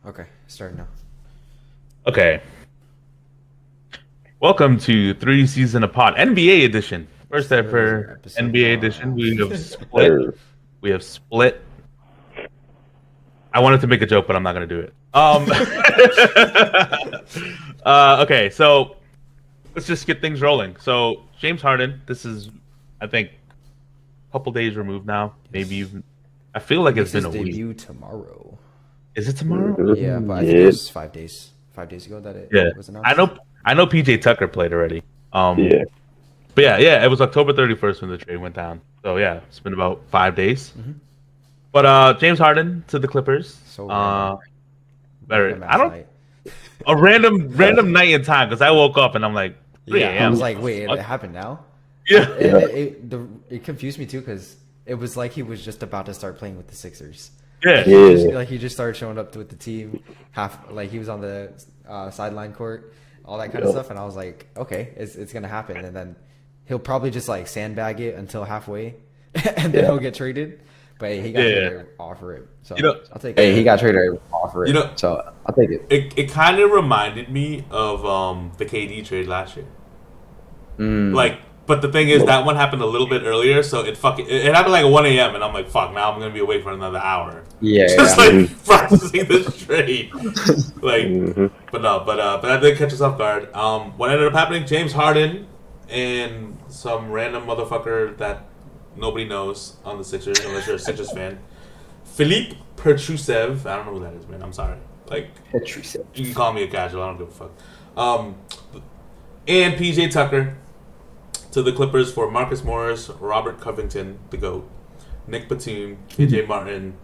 Okay, starting now. Okay. Welcome to Three Season Apart NBA edition. First ever Episode NBA edition. one. We have split. Sir. We have split. I wanted to make a joke, but I'm not gonna do it. Okay, so let's just get things rolling. So James Harden, this is, I think, a couple days removed now. Maybe even. I feel like it's Makes been his a week. debut tomorrow. Is it tomorrow? Yeah, but I think it Yeah, was 5 days. 5 days ago that it Yeah. was I announced. know. I know. PJ Tucker played already. yeah. But yeah, it was October 31st when the trade went down. So yeah, it's been about 5 days. Mm-hmm. But James Harden to the Clippers. So random. Very. Random I ass don't night. a random night in time because I woke up and I'm like 3 Yeah, I a.m. was like, wait, it happened now? Yeah. And it confused me too because it was like he was just about to start playing with the Sixers. Yeah. He just started showing up with the team, he was on the sideline court, all that kind of Yep. stuff, and I was like, okay, it's gonna happen, and then he'll probably just like sandbag it until halfway, and then Yeah. he'll get traded. But hey, he got Yeah. traded off for it, so You know- I'll take Hey, it. he got traded off for it. You know- So I'll take it. It kind of reminded me of the KD trade last year. Like, but the thing is, that one happened a little bit earlier, so it happened like at 1 a.m. and I'm like, fuck, now I'm gonna be awake for another hour. Yeah, Just yeah. like processing this trade. Like, hmm but no, but that did catch us off guard. What ended up happening? James Harden and some random motherfucker that nobody knows on the Sixers, unless you're a Sixers fan. Philippe Petrusev. I don't know who that is, man. I'm sorry. Like, Petrusev. you can call me a casual. I don't give a fuck. And PJ Tucker to the Clippers for Marcus Morris, Robert Covington, the GOAT, Nick Batum, KJ Martin,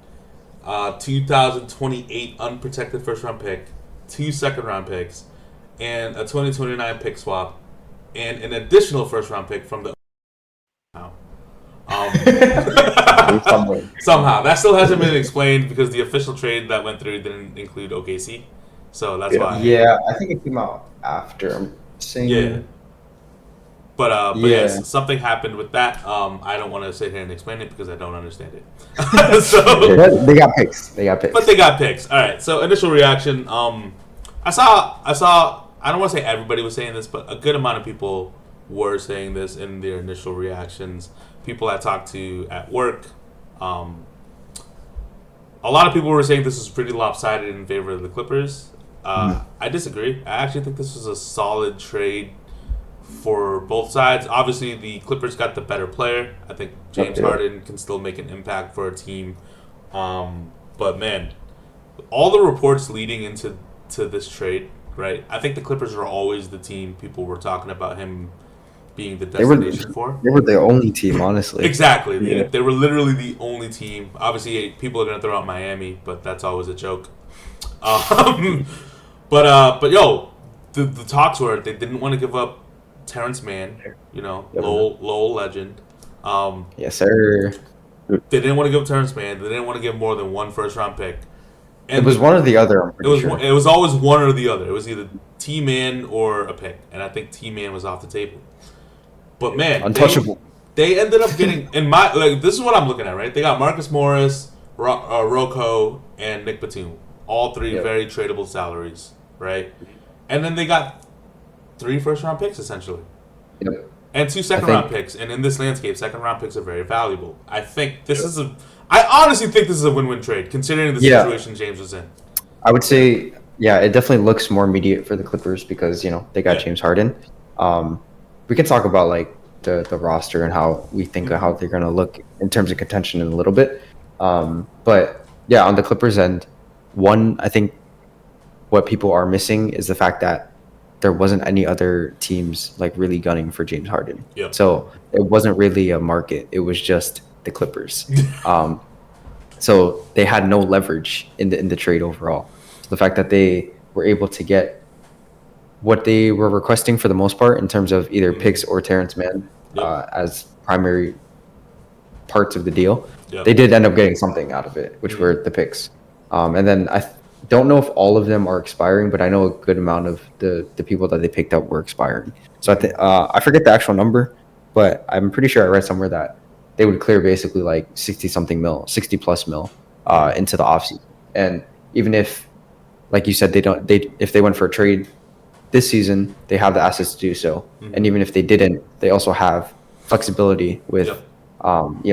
2028 unprotected first round pick, 2 second round picks, and a 2029 pick swap, and an additional first round pick from the. Somewhere. Somehow that still hasn't been explained because the official trade that went through didn't include OKC, so that's Yeah. why. Yeah, I think it came out after. I'm saying. Yeah. But Yeah. yes, something happened with that. I don't want to sit here and explain it because I don't understand it. So, But they got picks. They got picks. but they got picks. All right. So initial reaction. I saw. I don't want to say everybody was saying this, but a good amount of people were saying this in their initial reactions. People I talked to at work. A lot of people were saying this was pretty lopsided in favor of the Clippers. I disagree. I actually think this was a solid trade for both sides. Obviously, the Clippers got the better player. I think James Yeah. Harden can still make an impact for a team. But man, all the reports leading into this trade, right? I think the Clippers are always the team people were talking about him being the They were. destination for. They were the only team, honestly. Exactly. Yeah. They were literally the only team. Obviously, people are going to throw out Miami, but that's always a joke. But yo, the talks were they didn't want to give up Terrence Mann, Yep. Lowell legend. Yes, sir. They didn't want to give up Terrence Mann. They didn't want to give more than one first round pick. It was one or the other. I'm It pretty was sure. it was always one or the other. It was either T Man or a pick, and I think T Man was off the table. But man, Untouchable. They ended up getting in my like. This is what I'm looking at, right? They got Marcus Morris, Rocco, and Nick Batum. All three Yep. very tradable salaries, right? And then they got 3 first round picks essentially, Yep. and 2 second think- round picks. And in this landscape, second round picks are very valuable. I think this is a. I honestly think this is a win-win trade, considering the Yeah. situation James was in. I would say, yeah, it definitely looks more immediate for the Clippers because they got Yeah. James Harden. We can talk about like the roster and how we think of how they're gonna look in terms of contention in a little bit. But yeah, on the Clippers end, I think what people are missing is the fact that there wasn't any other teams like really gunning for James Harden. Yep. So it wasn't really a market. It was just the Clippers. So they had no leverage in the trade overall. So the fact that they were able to get what they were requesting for the most part in terms of either picks or Terrence Mann Yep. as primary parts of the deal, Yep. they did end up getting something out of it, which were the picks. And then don't know if all of them are expiring, but I know a good amount of the people that they picked up were expiring. So I forget the actual number, but I'm pretty sure I read somewhere that they would clear basically like 60 plus mil into the offseason. And even if like you said, they if they went for a trade this season, they have the assets to do so. And even if they didn't, they also have flexibility with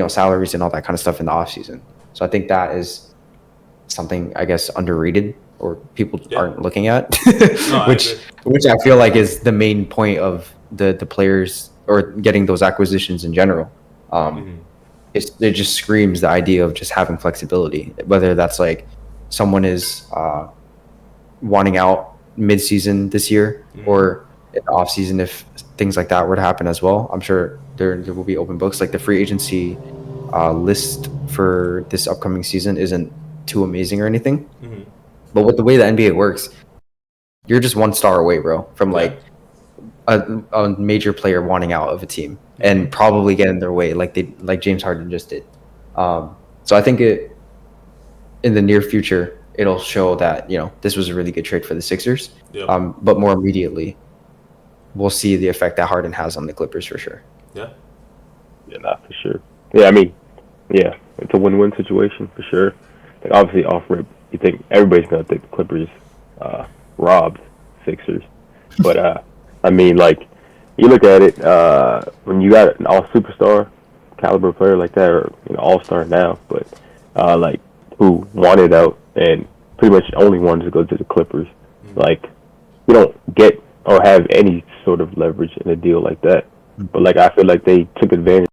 salaries and all that kind of stuff in the offseason. So I think that is something, I guess, underrated or people aren't looking at, which I feel like is the main point of the players or getting those acquisitions in general. It just screams the idea of just having flexibility, whether that's like someone is wanting out mid-season this year or in the off-season if things like that were to happen as well. I'm sure there will be open books. Like the free agency list for this upcoming season isn't too amazing or anything, but with the way the NBA works, you're just one star away, bro, from like a major player wanting out of a team and probably get in their way like James Harden just did. So I think in the near future it'll show that this was a really good trade for the Sixers. But more immediately we'll see the effect that Harden has on the Clippers for sure. Yeah, not for sure. Yeah, I mean, yeah, it's a win-win situation for sure. Like obviously off rip, you think everybody's gonna think the Clippers robbed Sixers, but I mean, like you look at it when you got an all superstar caliber player like that, or all-star now, but like who wanted out and pretty much only wanted to go to the Clippers. Like you don't get or have any sort of leverage in a deal like that. But like I feel like they took advantage,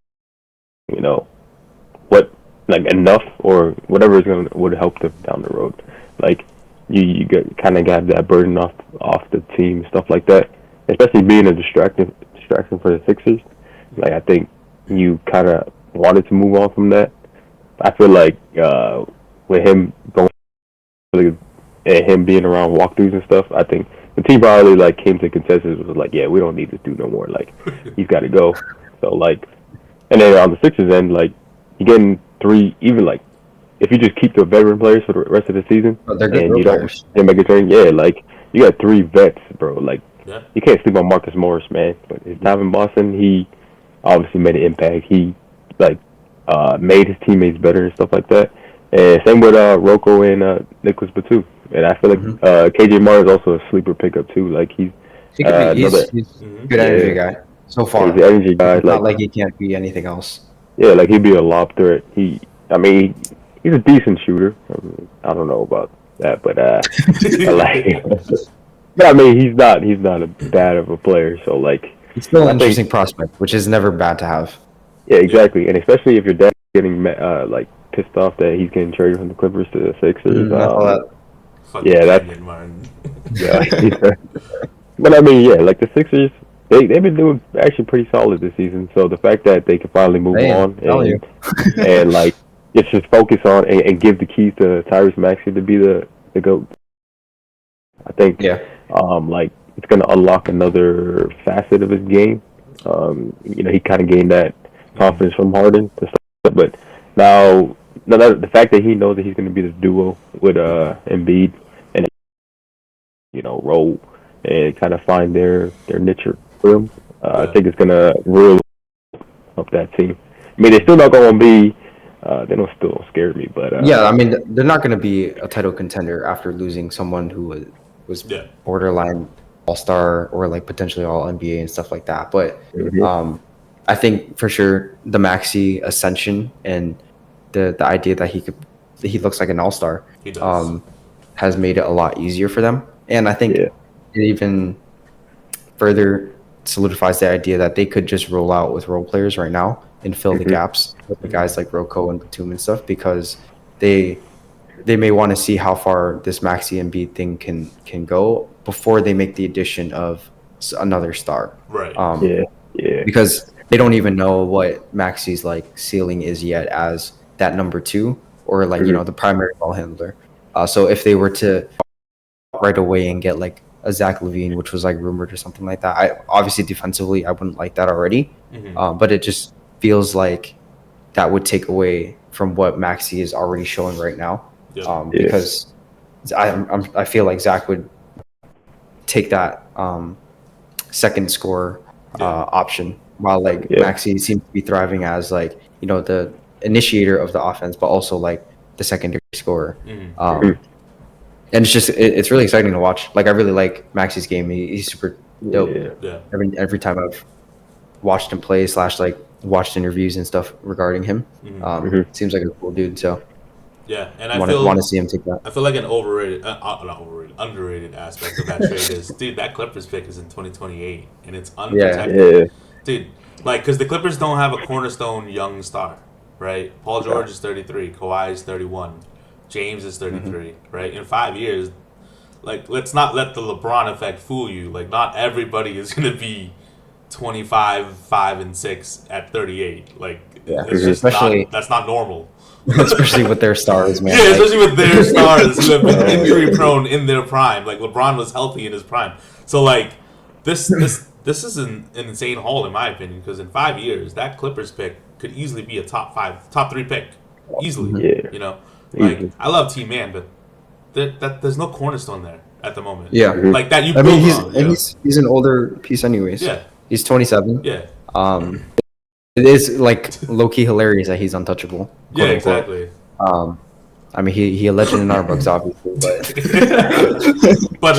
what like enough or whatever would help them down the road. Like you kind of got that burden off the team and stuff like that. Especially being a distraction for the Sixers. Like I think you kind of wanted to move on from that. I feel like with him going and him being around walkthroughs and stuff, I think the team probably like came to consensus was like, yeah, we don't need this dude no more. Like he's got to go. So like, and then on the Sixers end, like you're getting 3, even like if you just keep the veteran players for the rest of the season and you don't make a trade, like you got 3 vets, bro. Like you can't sleep on Marcus Morris, man. But his time in Boston, he obviously made an impact. He like made his teammates better and stuff like that. And same with Rocco and Nicholas Batum. And I feel like KJ Martin is also a sleeper pickup too. Like he's he's a good energy guy so far. He's an energy guy. Not like he can't be anything else. Yeah, like he'd be a lob threat. He's a decent shooter. I don't know about that, but but I mean he's not a bad of a player. So like he's still an interesting prospect, which is never bad to have. Yeah, exactly. And especially if your dad's getting like pissed off that he's getting traded from the Clippers to the Sixers. That's Martin. But I mean, yeah, like the Sixers, they've been doing actually pretty solid this season. So the fact that they can finally move on and like just focus on and give the keys to Tyrese Maxey to be the GOAT, I think like it's gonna unlock another facet of his game. He kind of gained that confidence from Harden to start, but now the fact that he knows that he's going to be the duo with Embiid and roll and kind of find their niche for him, I think it's going to really help that team. I mean, they're still not going to be. They don't scare me, but I mean, they're not going to be a title contender after losing someone who was borderline all-star or like potentially all NBA and stuff like that. But I think for sure the Maxey ascension and the idea that he looks like an all-star has made it a lot easier for them. And I think it even further solidifies the idea that they could just roll out with role players right now and fill the gaps with the guys like Rocco and Batum and stuff, because they may want to see how far this Maxey and Embiid thing can go before they make the addition of another star. Right. Because they don't even know what Maxey's like ceiling is yet as that number 2 or like the primary ball handler. So if they were to right away and get like a Zach LaVine, which was like rumored or something like that, obviously defensively I wouldn't like that already. But it just feels like that would take away from what Maxey is already showing right now. Because I feel like Zach would take that second score option, while like Maxey seems to be thriving as like the initiator of the offense, but also like the secondary scorer. and it's just it's really exciting to watch. Like I really like Maxi's game. He's super dope. Yeah. Yeah. Every time I've watched him play / like watched interviews and stuff regarding him, seems like a cool dude. So Yeah, and I want to see him take that. I feel like an overrated, not overrated, underrated aspect of that trade is, dude, that Clippers pick is in 2028, and it's unprotected. Yeah. Dude, like, because the Clippers don't have a cornerstone young star, right? Paul George is 33, Kawhi is 31, James is 33, right? In 5 years, like, let's not let the LeBron effect fool you. Like, not everybody is going to be 25, 5, and 6 at 38. Like, it's just Especially- that's not normal. Especially with their stars, man. Yeah, Like, especially with their stars who have been injury prone in their prime. Like LeBron was healthy in his prime, so like this is an insane haul in my opinion. Because in 5 years, that Clippers pick could easily be a top 3 pick, easily. Yeah. You know, like Easily. I love T Man, but there's no cornerstone there at the moment. yeah. like that you. I mean, build on, you know? he's an older piece, anyways. Yeah. He's 27. Yeah, It is like low key hilarious that he's untouchable. yeah, quote unquote. exactly. I mean, he a legend in our books, obviously, but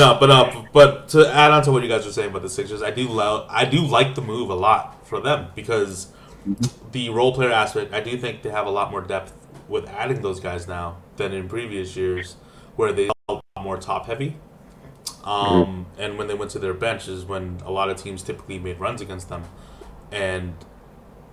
But to add on to what you guys were saying about the Sixers, I do like the move a lot for them because the role player aspect, I do think they have a lot more depth with adding those guys now than in previous years where they felt more top heavy. And when they went to their bench is when a lot of teams typically made runs against them, and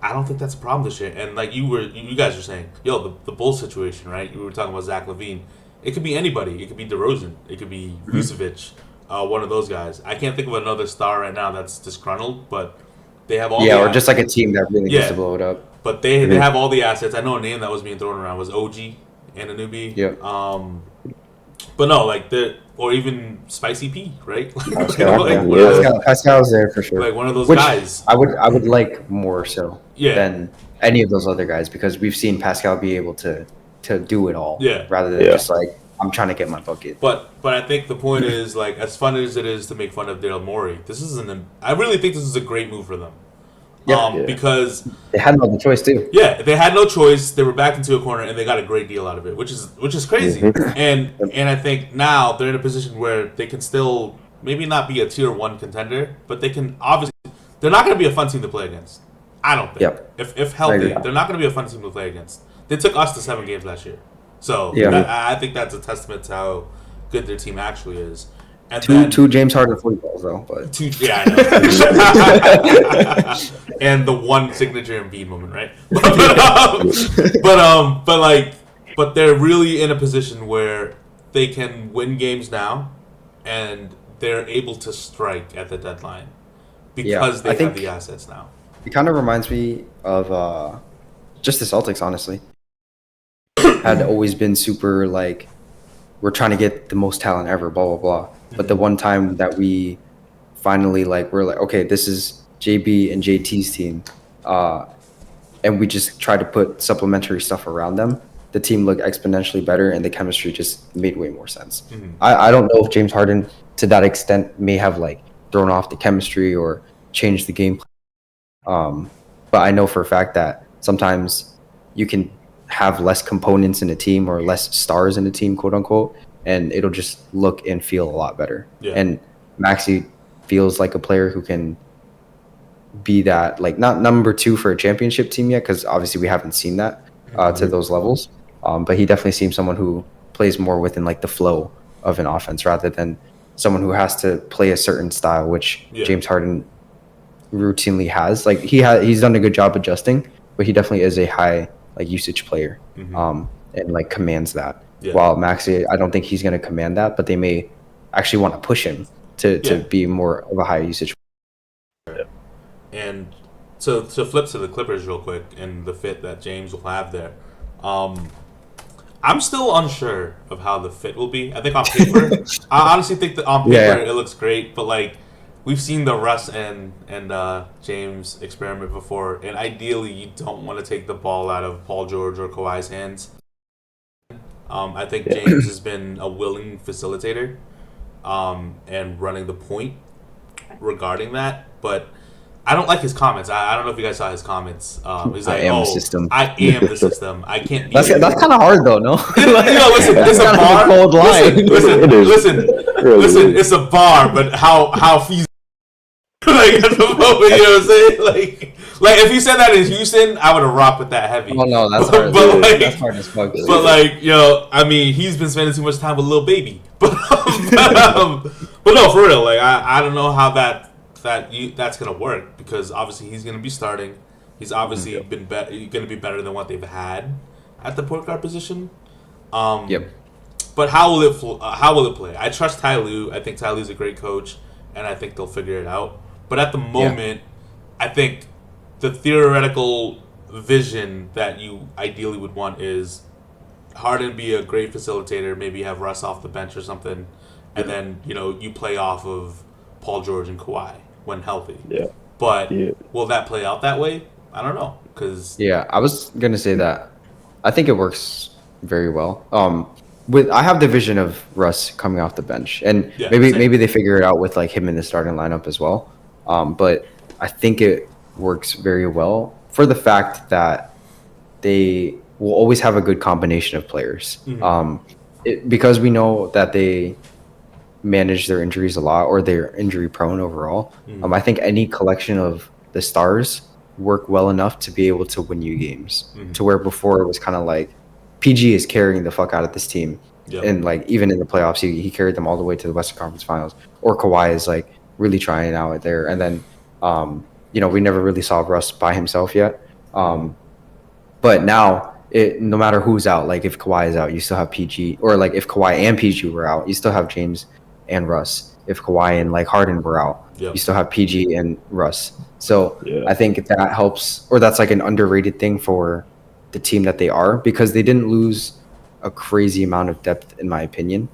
I don't think that's a problem this year. And like you guys were saying, the Bulls situation, right? You were talking about Zach LaVine. It could be anybody. It could be DeRozan. It could be Vucevic. One of those guys. I can't think of another star right now that's disgruntled, but they have all. yeah, the or just like a team that really Yeah. gets to blow it up. But they have all the assets. I know a name that was being thrown around was OG Anunoby. Yeah. But no, like or even Spicy P, right? Pascal, like, yeah. one of those- Pascal's there for sure. like one of those Which guys. I would like more so Yeah. than any of those other guys because we've seen Pascal be able to do it all. Yeah. Rather than Yeah. just like I'm trying to get my bucket. But I think the point is like as fun as it is to make fun of Daryl Morey, I really think this is a great move for them. Yeah. Because They had no other choice too. yeah, they had no choice. They were backed into a corner, and they got a great deal out of it, which is crazy. And I think now they're in a position where they can still maybe not be a tier 1 contender, but they can obviously they're not going to be a fun team to play against. I don't think. Yep. If healthy, agree. they're not going to be a fun team to play against. They took us to 7 games last year, so Yeah. I think that's a testament to how good their team actually is. And Two James Harden 40 balls though, but yeah, I know. And the one signature Embiid moment, right? But they're really in a position where they can win games now, and they're able to strike at the deadline because Yeah, I they have think- the assets now. it kind of reminds me of just the Celtics, honestly. Had always been super like we're trying to get the most talent ever, blah blah blah. But the one time that we finally we're like, okay, this is JB and JT's team, and we just tried to put supplementary stuff around them. The team looked exponentially better, and the chemistry just made way more sense. I don't know if James Harden, to that extent, may have thrown off the chemistry or changed the game plan. But I know for a fact that sometimes you can have less components in a team or less stars in a team, quote unquote, and it'll just look and feel a lot better. Yeah. And Maxey feels like a player who can be that, not number 2 for a championship team yet, because obviously we haven't seen that to those levels. But he definitely seems someone who plays more within the flow of an offense rather than someone who has to play a certain style, which Yeah. James Harden routinely has. He's done a good job adjusting, but he definitely is a high usage player, and commands that. Yeah. While Maxey, I don't think he's going to command that, but they may actually want to push him to Yeah. be more of a high usage. And so to flip to the Clippers real quick and the fit that James will have there, I'm still unsure of how the fit will be. I think on paper, I honestly think that on paper Yeah. it looks great, but we've seen the Russ and James experiment before, and ideally you don't want to take the ball out of Paul George or Kawhi's hands. I think James has been a willing facilitator and running the point regarding that, but I don't like his comments. I don't know if you guys saw his comments. He's I like, am "Oh, the system." I am the system. I can't be." That's kind of hard though, no? Listen, it's a That's kind of bar. cold line. It is. Listen, it's a bar, but how feasible? Like at the moment, you know what I'm saying? Like if he said that in Houston, I would have rocked with that heavy. Oh no, that's But- hard. but, like- That's hard as fuck. But like, I mean, he's been spending too much time with Lil Baby. But no, for real, like I don't know how that's gonna work because obviously he's gonna be starting. He's obviously been gonna be better than what they've had at the point guard position. Yep. But how will it play? I trust Ty Lue. I think Ty Lue's a great coach, and I think they'll figure it out. But at the moment, I think the theoretical vision that you ideally would want is Harden be a great facilitator, maybe have Russ off the bench or something, and then you play off of Paul George and Kawhi when healthy. Yeah. But Yeah. will that play out that way? I don't know because Yeah, I was gonna say that. I think it works very well. I have the vision of Russ coming off the bench, and Yeah, maybe same. they figure it out with like him in the starting lineup as well. But I think it works very well for the fact that they will always have a good combination of players. Because we know that they manage their injuries a lot, or they're injury prone overall. I think any collection of the stars work well enough to be able to win you games. To where before it was kind of like PG is carrying the fuck out of this team, Yep. and like even in the playoffs, he carried them all the way to the Western Conference Finals. Or Kawhi is like really trying out there, and then we never really saw Russ by himself yet. But now, no matter who's out, like if Kawhi is out, you still have PG, or like if Kawhi and PG were out, you still have James and Russ. If Kawhi and like Harden were out, Yep. you still have PG and Russ. So Yeah. I think that helps, or that's like an underrated thing for the team that they are, because they didn't lose a crazy amount of depth, in my opinion.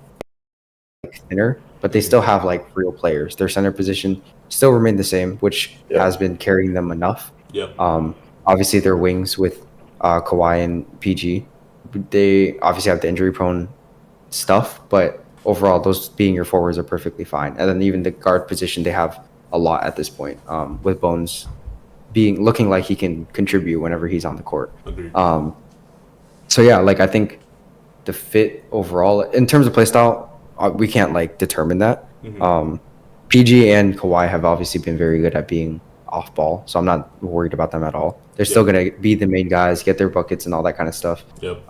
Like thinner, but they still have like real players. Their center position still remained the same, which Yeah. has been carrying them enough. Yep. Obviously, their wings with Kawhi and PG, they obviously have the injury-prone stuff, but overall, those being your forwards are perfectly fine. And then even the guard position, they have a lot at this point, with Bones looking like he can contribute whenever he's on the court. Agreed. So yeah, like I think the fit overall in terms of play style, we can't like determine that. PG and Kawhi have obviously been very good at being off ball, so I'm not worried about them at all. They're still gonna be the main guys, get their buckets and all that kind of stuff. Yep.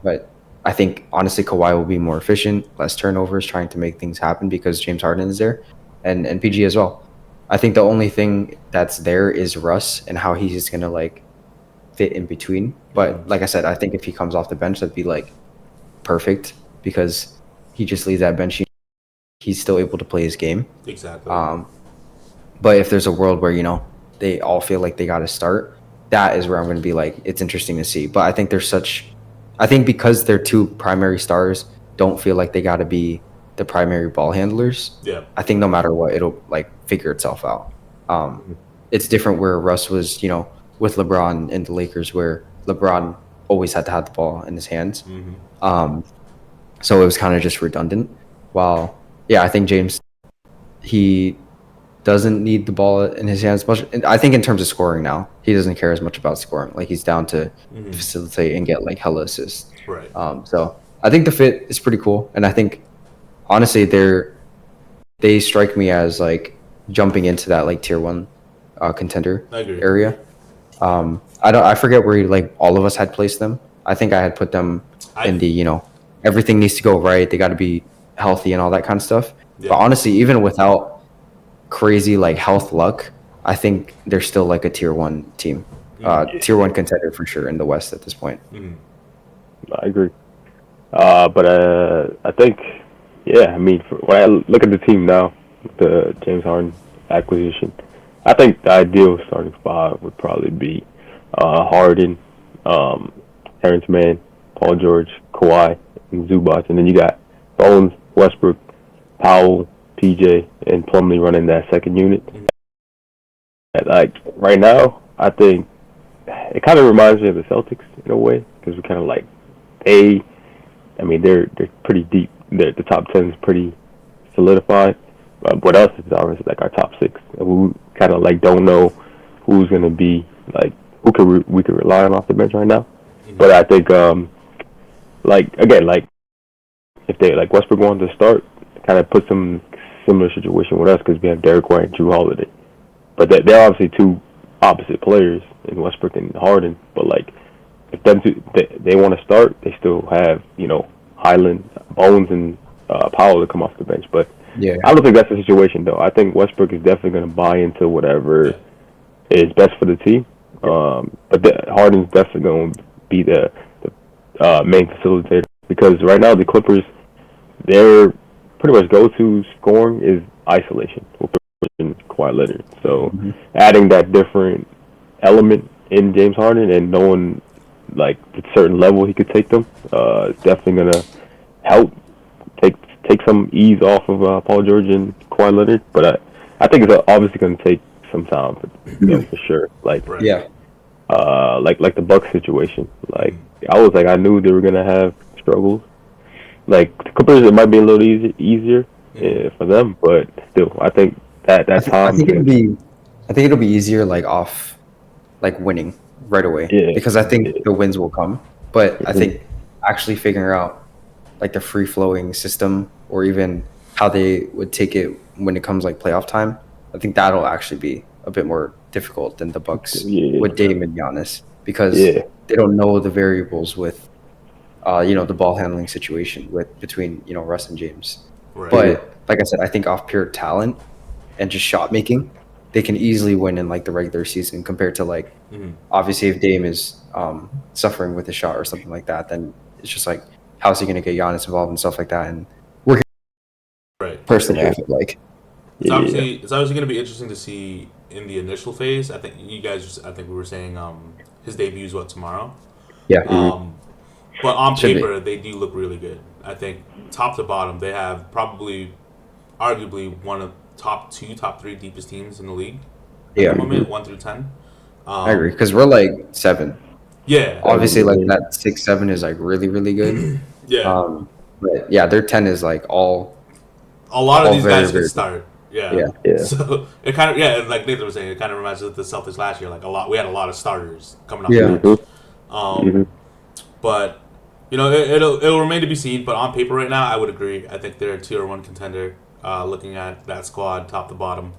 But I think honestly Kawhi will be more efficient, less turnovers, trying to make things happen because James Harden is there, and PG as well. I think the only thing that's there is Russ and how he's just gonna like fit in between. But like I said, I think if he comes off the bench, that'd be like perfect because he just leaves that bench. He's still able to play his game. Exactly. But if there's a world where they all feel like they got to start, that is where I'm going to be like, it's interesting to see. But I think I think because their two primary stars don't feel like they got to be the primary ball handlers. Yeah. I think no matter what, it'll like figure itself out. It's different where Russ was, with LeBron and the Lakers, where LeBron always had to have the ball in his hands. So it was kind of just redundant. While, yeah, I think James, he doesn't need the ball in his hands much. And I think in terms of scoring now, he doesn't care as much about scoring. Like he's down to facilitate and get like hella assists. Right. So I think the fit is pretty cool, and I think honestly they strike me as like jumping into that like tier 1 contender I agree. area. I forget where like all of us had placed them. I think I had put them in the everything needs to go right. They got to be healthy and all that kind of stuff. Yeah. But honestly, even without crazy like health luck, I think they're still like a tier 1 team, tier 1 contender for sure in the West at this point. I agree. But I think, yeah, I mean, when I look at the team now, the James Harden acquisition, I think the ideal starting five would probably be Harden, Terrence Mann, Paul George, Kawhi, and Zubac. And then you got Bones, Westbrook, Powell, PJ, and Plumlee running that second unit. Like, right now, I think it kind of reminds me of the Celtics in a way, because we kind of like, they're pretty deep. The top 10 is pretty solidified. what else is obviously like our top six. And we kind of like don't know who's gonna be like who we could rely on off the bench right now. But I think like again like if they like Westbrook wanted to start, kind of put some similar situation with us because we have Derek White and Drew Holiday. But they're obviously two opposite players in Westbrook and Harden. But like if them two they want to start, they still have Highland, Bones, and Powell to come off the bench. But Yeah. I don't think that's the situation though. I think Westbrook is definitely going to buy into whatever is best for the team. But Harden's definitely going to be the main facilitator because right now the Clippers, their pretty much go-to scoring is isolation with Kawhi Leonard. So adding that different element in James Harden and knowing like the certain level he could take them is definitely going to help take some ease off of Paul George and Kawhi Leonard. But I think it's obviously going to take some time for sure. Like Yeah. like the Bucks situation. Like I knew they were gonna have struggles. Like the Clippers, it might be a little easier for them, but still, I think that time. I think it'll be easier like off, like winning right away. Yeah. Because I think the wins will come, but I think actually figuring out like the free flowing system or even how they would take it when it comes like playoff time, I think that'll actually be a bit more difficult than the Bucks with Dame and Giannis because they don't know the variables with the ball handling situation between Russ and James. Right. But like I said, I think off pure talent and just shot making, they can easily win in like the regular season compared to like obviously if Dame is suffering with a shot or something like that, then it's just like how's he going to get Giannis involved and stuff like that. And we're Right. personally, I feel like It's obviously going to be interesting to see in the initial phase. I think you guys. I think we were saying his debut is tomorrow. yeah. But on Should be. paper, they do look really good. I think top to bottom, they have probably, arguably one of top 3 deepest teams in the league. Yeah. At the moment, 1 through 10. I agree because we're like 7. Yeah. Obviously, like that 6, 7 is like really, really good. Yeah. But yeah, their 10 is like all. A lot of all these very, guys very can start. Yeah. Yeah. So it kind of like Nathan was saying, it kind of reminds us of the Celtics last year. Like we had a lot of starters coming off Yeah. the bench. But it'll remain to be seen. But on paper right now, I would agree. I think they're a tier 1 contender. Looking at that squad, top to bottom,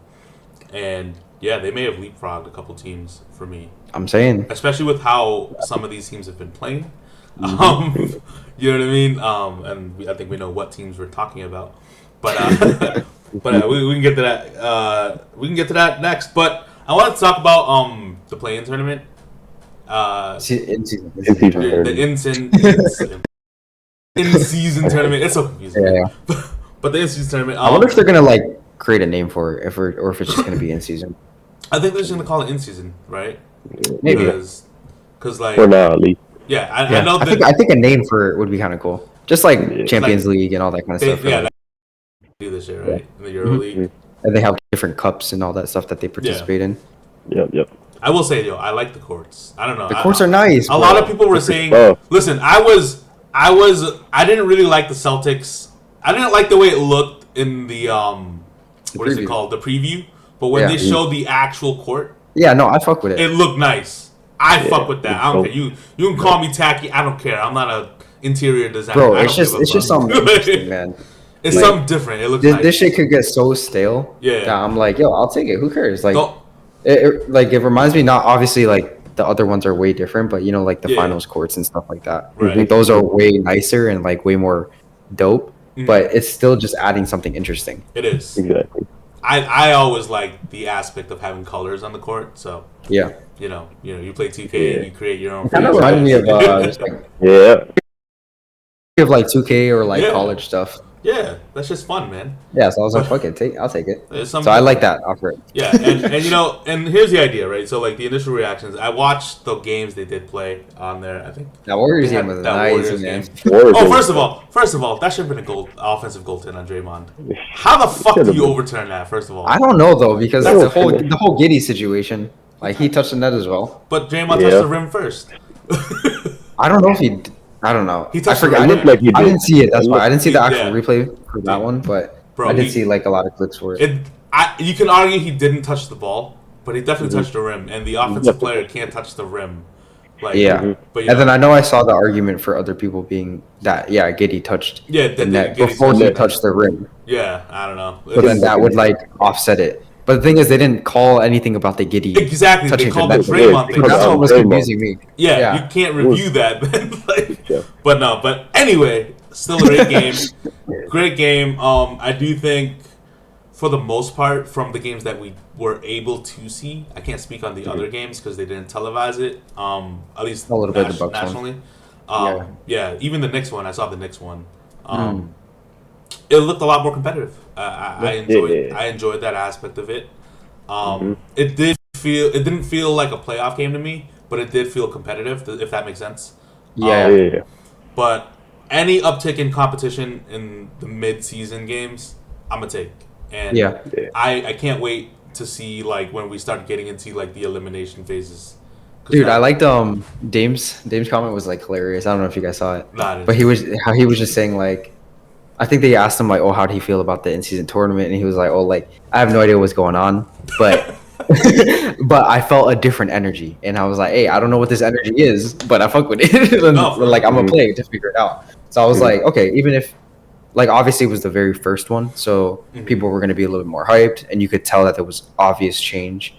and yeah, they may have leapfrogged a couple teams for me, I'm saying. especially with how some of these teams have been playing. You know what I mean? And I think we know what teams we're talking about. But we can get to that. We can get to that next. But I want to talk about the play-in tournament. In-season. The in-season tournament. It's so confusing. Yeah. But the in-season tournament. I wonder if they're gonna like create a name for it, or if it's just gonna be in season. I think they're just gonna call it in-season, right? Maybe. Because like, For now, at least. yeah, I know that I think a name for it would be kind of cool. Just like Champions Like, League and all that kind of they, stuff. yeah, Like, they do this shit, right? In the Euro League. and they have different cups and all that stuff that they participate in. Yep. I will say, I like the courts. I don't know. The courts are nice. A lot of people were saying, listen, I didn't really like the Celtics. I didn't like the way it looked in the what is it preview. called? The preview. But when Yeah. they showed the actual court, Yeah, no, I fuck with it. it looked nice. I fuck with that. I don't care. You can call me tacky. I don't care. I'm not a interior designer. Bro, I it's don't just give a it's just fuck. something interesting, man. It's like, something different. It looks This, nice. this shit could get so stale. Yeah. That I'm like, yo, I'll take it. Who cares? Like, Go- it reminds me. Not obviously like the other ones are way different, but like the Yeah. finals courts and stuff like that. Right. I think those are way nicer and like way more dope. Mhm. But it's still just adding something interesting. It is. Exactly. I always like the aspect of having colors on the court. So Yeah. you play 2K and you create your own. Kind of franchise. reminded me of just like Yeah. of like 2K or like Yeah. college stuff. Yeah, that's just fun, man. Yeah, so I was like, fuck it, I'll take it. There's So something I like that offer. Yeah, and here's the idea, right? So like the initial reactions, I watched the games they did play on there. I think. That Warriors They had game was that nice, Warriors man. game. Warriors Oh, game. first of all, that should have been a offensive goaltend on Draymond. How the fuck do you overturn that? First of all, I don't know though because That's the whole Giddy situation, like he touched the net as well. but Draymond Yeah. touched the rim first. I don't know if he. I don't know. He I touched the forgot. rim. It looked like he I did. didn't see it. That's why I didn't see the Yeah. actual replay for that one. But bro. I did see like a lot of clips for it. You can argue he didn't touch the ball, but he definitely Mhm. touched the rim, and the offensive player can't touch the rim. Like, Yeah. Mhm. but you And know, then I know I saw the argument for other people being that Giddy touched yeah, the that net Giddey before touched he it. touched the rim. Yeah, I don't know. So then that would like offset it. But the thing is, they didn't call anything about the Giddy Exactly, they touching the called the net. Draymond They thing. called That's it what was Draymond. confusing me. Yeah, Yeah. you can't review that. Man. Like, Yeah. but no, but anyway, still a great game. Great game. I do think, for the most part, from the games that we were able to see, I can't speak on the other games because they didn't televise it. At least A little bit of the Bucks one. nationally. Yeah. Yeah, even the Knicks one. I saw the Knicks one. It looked a lot more competitive. I enjoyed. Yeah. I enjoyed that aspect of it. It didn't feel like a playoff game to me, but it did feel competitive. If that makes sense. Yeah. Yeah. But any uptick in competition in the mid-season games, I'm gonna take. And Yeah. I can't wait to see like when we start getting into like the elimination phases. 'Cause Dude, that- I liked Dame's comment was like hilarious. I don't know if you guys saw it. Nah, I didn't. But he was just saying like, I think they asked him like, oh, how do you feel about the in-season tournament? And he was like, oh, like I have no idea what's going on, but but I felt a different energy, and I was like, hey, I don't know what this energy is, but I fuck with it. And, No, for like I'm gonna sure. play it to figure it out. So I was like, okay, even if like obviously it was the very first one, so people were gonna be a little bit more hyped, and you could tell that there was obvious change,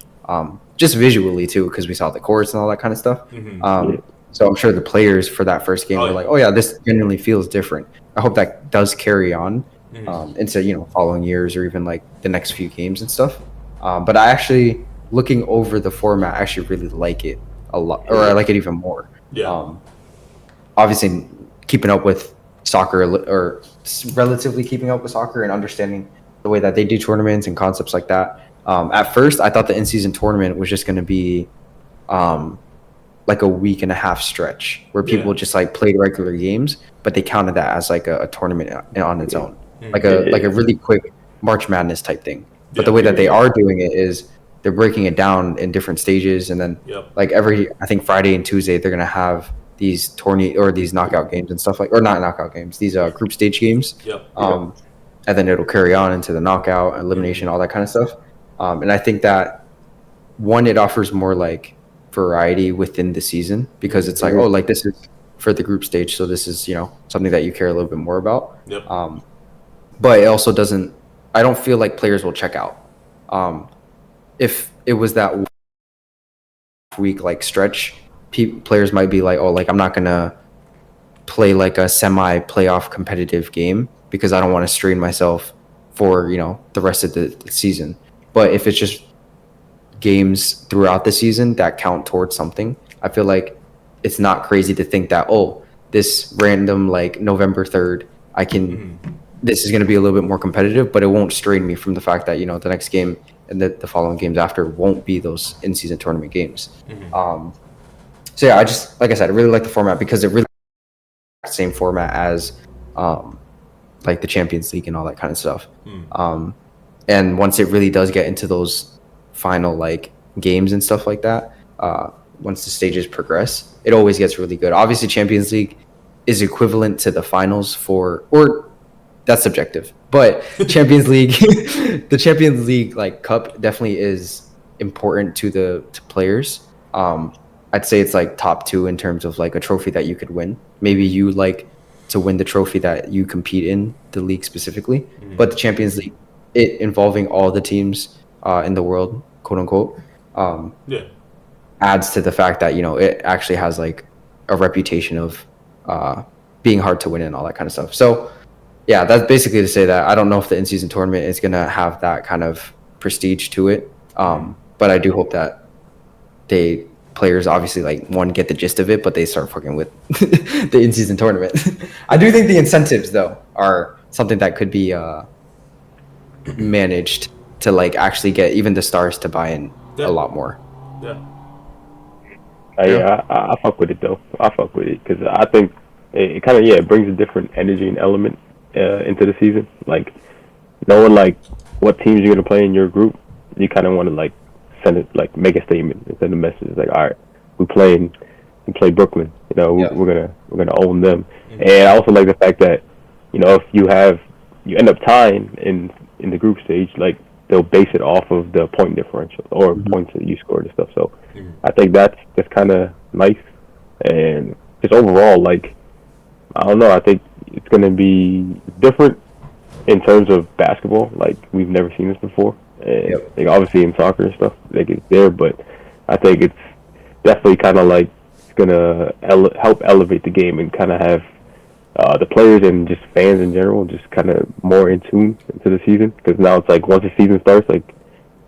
just visually too, because we saw the courts and all that kind of stuff. So I'm sure the players for that first game Oh, were yeah. like, oh yeah, this genuinely feels different. I hope that does carry on into following years or even like the next few games and stuff. But I actually, looking over the format, I actually really like it a lot, or I like it even more. Yeah. Obviously, keeping up with soccer or relatively keeping up with soccer and understanding the way that they do tournaments and concepts like that. At first, I thought the in-season tournament was just going to be like a week and a half stretch where people just like played regular games, but they counted that as like a tournament on its own, like a really quick March Madness type thing. But the way that they are doing it is they're breaking it down in different stages, and then like I think Friday and Tuesday they're gonna have these these knockout games and stuff like, or not knockout games, these group stage games. And then it'll carry on into the knockout, elimination, all that kind of stuff. And I think that one, it offers more like variety within the season because it's like, oh, like this is for the group stage, so this is something that you care a little bit more about. But it also doesn't. I don't feel like players will check out. If it was that week like stretch, players might be like, oh, like I'm not gonna play like a semi playoff competitive game because I don't want to strain myself for the rest of the season. But if it's just games throughout the season that count towards something, I feel like it's not crazy to think that, oh, this random like November 3rd, I can this is going to be a little bit more competitive, but it won't strain me from the fact that the next game and the following games after won't be those in-season tournament games. So yeah, I just, like I said, I really like the format because it really the same format as like the Champions League and all that kind of stuff. And once it really does get into those final like games and stuff like that, once the stages progress, it always gets really good. Obviously, Champions League is equivalent to the finals or that's subjective, but Champions League, the Champions League like cup definitely is important to players. I'd say it's like top 2 in terms of like a trophy that you could win. Maybe you like to win the trophy that you compete in the league specifically, but the Champions League, it involving all the teams in the world, quote unquote, adds to the fact that it actually has like a reputation of being hard to win and all that kind of stuff. So yeah, that's basically to say that I don't know if the in-season tournament is gonna have that kind of prestige to it, but I do hope that players obviously like one get the gist of it, but they start fucking with the in-season tournament. I do think the incentives though are something that could be managed to like actually get even the stars to buy in a lot more. I fuck with it though. I fuck with it because I think it kind of it brings a different energy and element into the season. Like knowing like what teams you're gonna play in your group, you kind of want to like send it, like make a statement and send a message like, all right, we play Brooklyn. We're gonna own them. And I also like the fact that if you have you end up tying in the group stage, like they'll base it off of the point differential or points that you scored and stuff. So I think that's kind of nice, and just overall, like I don't know, I think it's gonna be different in terms of basketball. Like we've never seen this before, and like obviously in soccer and stuff, like it's there, but I think it's definitely kind of like it's gonna help elevate the game and kind of have the players and just fans in general just kind of more in tune into the season, because now it's like once the season starts, like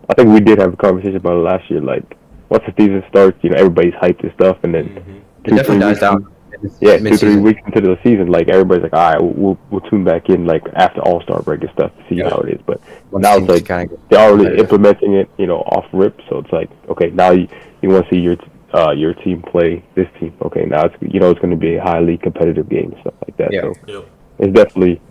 I think we did have a conversation about it last year, like once the season starts, you know, everybody's hyped and stuff, and then it definitely dies down. Yeah, 2-3 weeks into the season, like everybody's like, all right, we'll tune back in like after All-Star break and stuff to see how it is. But now it's like they're already implementing it, you know, off rip. So it's like, okay, now you want to see your team play this team. Okay, now it's, you know, it's going to be a highly competitive game and stuff like that. Yeah. So it's definitely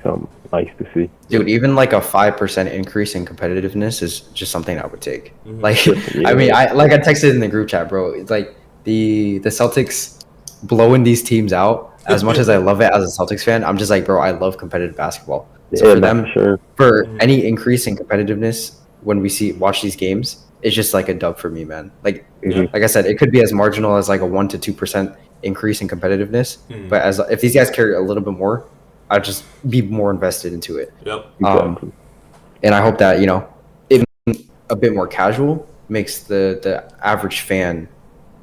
something nice to see. Dude, even like a 5% increase in competitiveness is just something I would take. Like, I mean, I texted in the group chat, bro. It's like the Celtics blowing these teams out. As much as I love it as a Celtics fan, I'm just like, bro, I love competitive basketball. So for them, for any increase in competitiveness when we watch these games, it's just like a dub for me, man. Like, like I said, it could be as marginal as like a 1 to 2% increase in competitiveness, but as if these guys carry a little bit more, I'd just be more invested into it. And I hope that, you know, even a bit more casual makes the average fan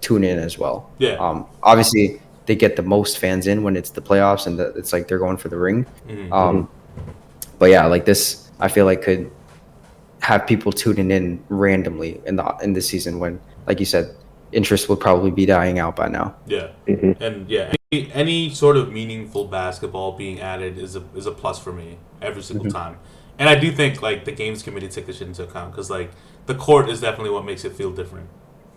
tune in as well. Obviously they get the most fans in when it's the playoffs and it's like they're going for the ring. But yeah, like this, I feel like could have people tuning in randomly in the season when, like you said, interest will probably be dying out by now. And any sort of meaningful basketball being added is a plus for me every single time. And I do think like the games committee take this shit into account, because like the court is definitely what makes it feel different.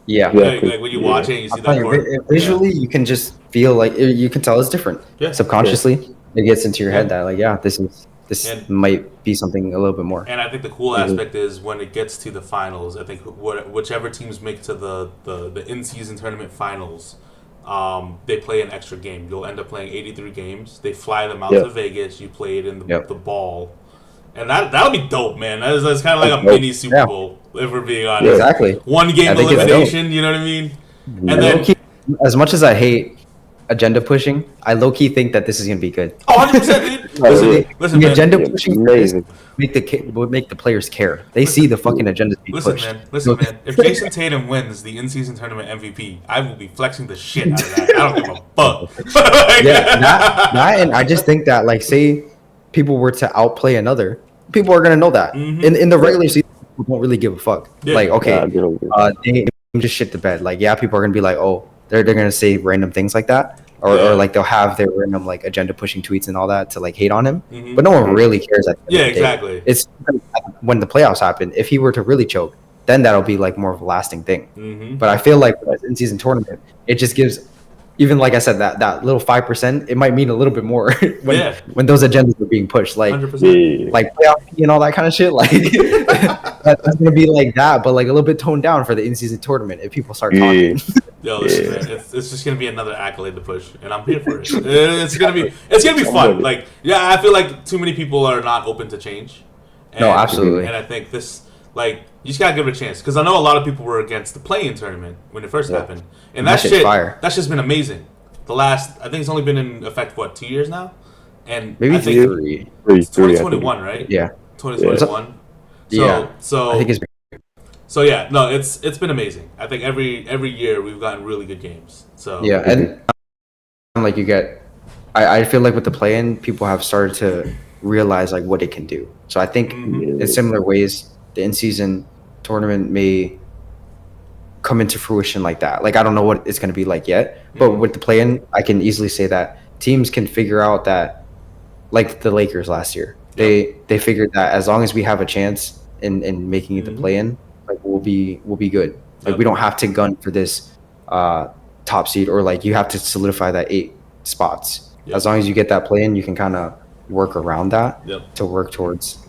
Like when you watch it, and you see that court. Visually, you can just feel like you can tell it's different. Subconsciously, it gets into your head that like, this might be something a little bit more. And I think the cool aspect is when it gets to the finals, I think whichever teams make to the in-season tournament finals, they play an extra game. You'll end up playing 83 games. They fly them out to Vegas. You play it in the ball. And that'll be dope, man. That's kind of like a mini Super Bowl, if we're being honest. Exactly. One game elimination, you know what I mean? And then, as much as I hate agenda pushing, I low-key think that this is going to be good. Oh, 100%, dude. Listen, the man. agenda pushing would make the players care. They see the fucking agendas being pushed. Listen, man. If Jason Tatum wins the in-season tournament MVP, I will be flexing the shit out of that. I don't give a fuck. That, and I just think that, like, say people were to outplay another, people are going to know that. In the regular season, people don't really give a fuck. Like, okay, they just shit the bed. Like, people are going to be like, oh, they're going to say random things like that. Or like they'll have their random like agenda pushing tweets and all that to like hate on him, but no one really cares. Exactly. It's when the playoffs happen. If he were to really choke, then that'll be like more of a lasting thing. But I feel like in season tournament, it just gives, even like I said, that little 5%, it might mean a little bit more when those agendas are being pushed, like 100%. like playoff and all that kind of shit. Like that's gonna be like that, but like a little bit toned down for the in-season tournament if people start talking. Yo, listen, man, it's just gonna be another accolade to push, and I'm here for it. It's gonna be fun. Like, I feel like too many people are not open to change. No, absolutely. And I think this, like, you just gotta give it a chance, because I know a lot of people were against the play-in tournament when it first happened, and that shit, that's just been amazing. I think it's only been in effect 2 years now, and maybe I think three. It's 2021, right? Yeah, 2021. So I think it's. So yeah, no, it's been amazing. I think every year we've gotten really good games. So and like you get, I feel like with the play-in, people have started to realize like what it can do. So I think in similar ways, the in-season tournament may come into fruition like that. Like I don't know what it's going to be like yet, but with the play-in, I can easily say that teams can figure out that, like the Lakers last year, they figured that as long as we have a chance in making it the play-in, like we'll be good. Like we don't have to gun for this top seed, or like you have to solidify that 8 spots. As long as you get that play-in, you can kind of work around that to work towards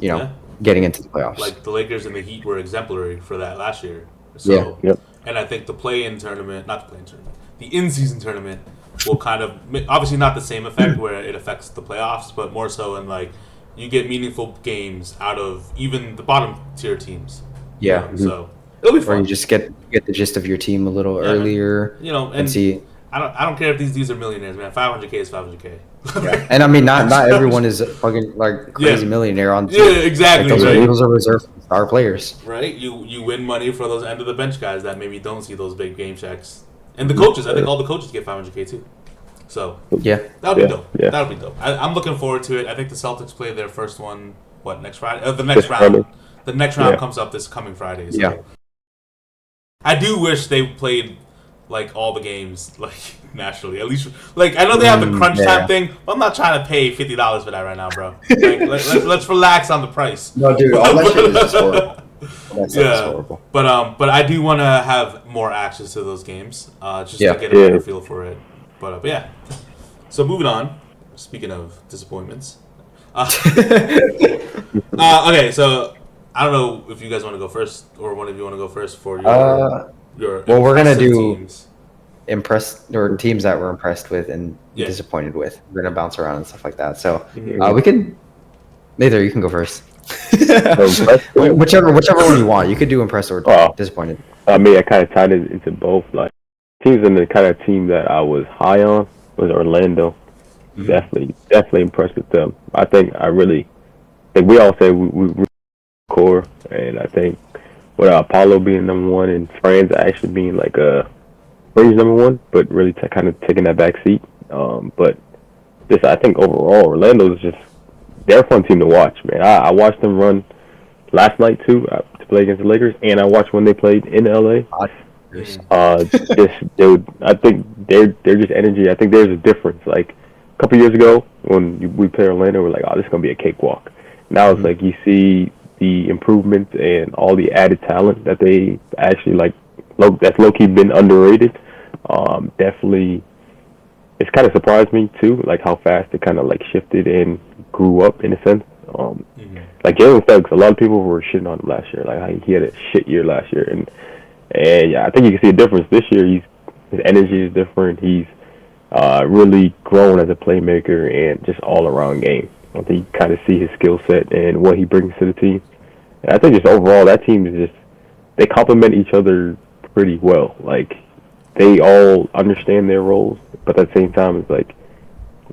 getting into the playoffs. Like the Lakers and the Heat were exemplary for that last year. So, and I think the play-in tournament, not the play-in tournament, the in-season tournament will kind of, obviously not the same effect where it affects the playoffs, but more so in like you get meaningful games out of even the bottom tier teams. Yeah. So it'll be Or fun. you just get the gist of your team a little Yeah, man. earlier You know, and and see. I don't care if these dudes are millionaires, man. 500K is 500K. Yeah. And I mean, not everyone is a fucking like crazy Yeah. millionaire on the Yeah, team. exactly. Like, Right. those are reserved for star players. Right? You win money for those end of the bench guys that maybe don't see those big game checks. And the coaches, I think all the coaches get 500K too. So Yeah. that'll be Yeah, dope. yeah. That'll be dope. I'm looking forward to it. I think the Celtics play their first one. What, next Friday? The next This round. Friday. The next round Yeah. comes up this coming Friday. So. Yeah. I do wish they played like all the games like nationally. At least like I know they have the crunch yeah. time thing. But I'm not trying to pay $50 for that right now, bro. Like, let's relax on the price. No, dude, all that shit is just horrible. That stuff is horrible. But I do want to have more access to those games, just Yeah. to get a Yeah. better feel for it. But yeah. So moving on. Speaking of disappointments. Okay, so I don't know if you guys want to go first, or one of you want to go first for your. Well, we're gonna impressive do- teams. Impressed or teams that we're impressed with and Yeah. disappointed with. We're gonna bounce around and stuff like that. So Mhm. we can. Neither you can go first. impressed? whichever one you want. You could do impressed or Oh. disappointed. I mean, I kind of tied it into both. Like teams, and the kind of team that I was high on was Orlando. Definitely impressed with them. I think we all say we core, and I think with Apollo being number one and Franz actually being like a fringe number one, but really kind of taking that back seat. But just I think overall Orlando's just they're a fun team to watch, man. I watched them run last night too to play against the Lakers, and I watched when they played in LA. Dude, I think they're just energy. I think there's a difference. Like a couple years ago when we played Orlando, we're like, oh, this is gonna be a cakewalk. Now it's like you see the improvement and all the added talent that they actually like. That's low key been underrated. Definitely, it's kind of surprised me too, like how fast it kind of like shifted and grew up in a sense. Like Jalen Suggs, a lot of people were shitting on him last year. Like he had a shit year last year, and yeah, I think you can see a difference this year. His energy is different. He's really grown as a playmaker and just all around game. I think you kind of see his skill set and what he brings to the team. And I think just overall that team is just they complement each other pretty well. Like they all understand their roles, but at the same time, it's like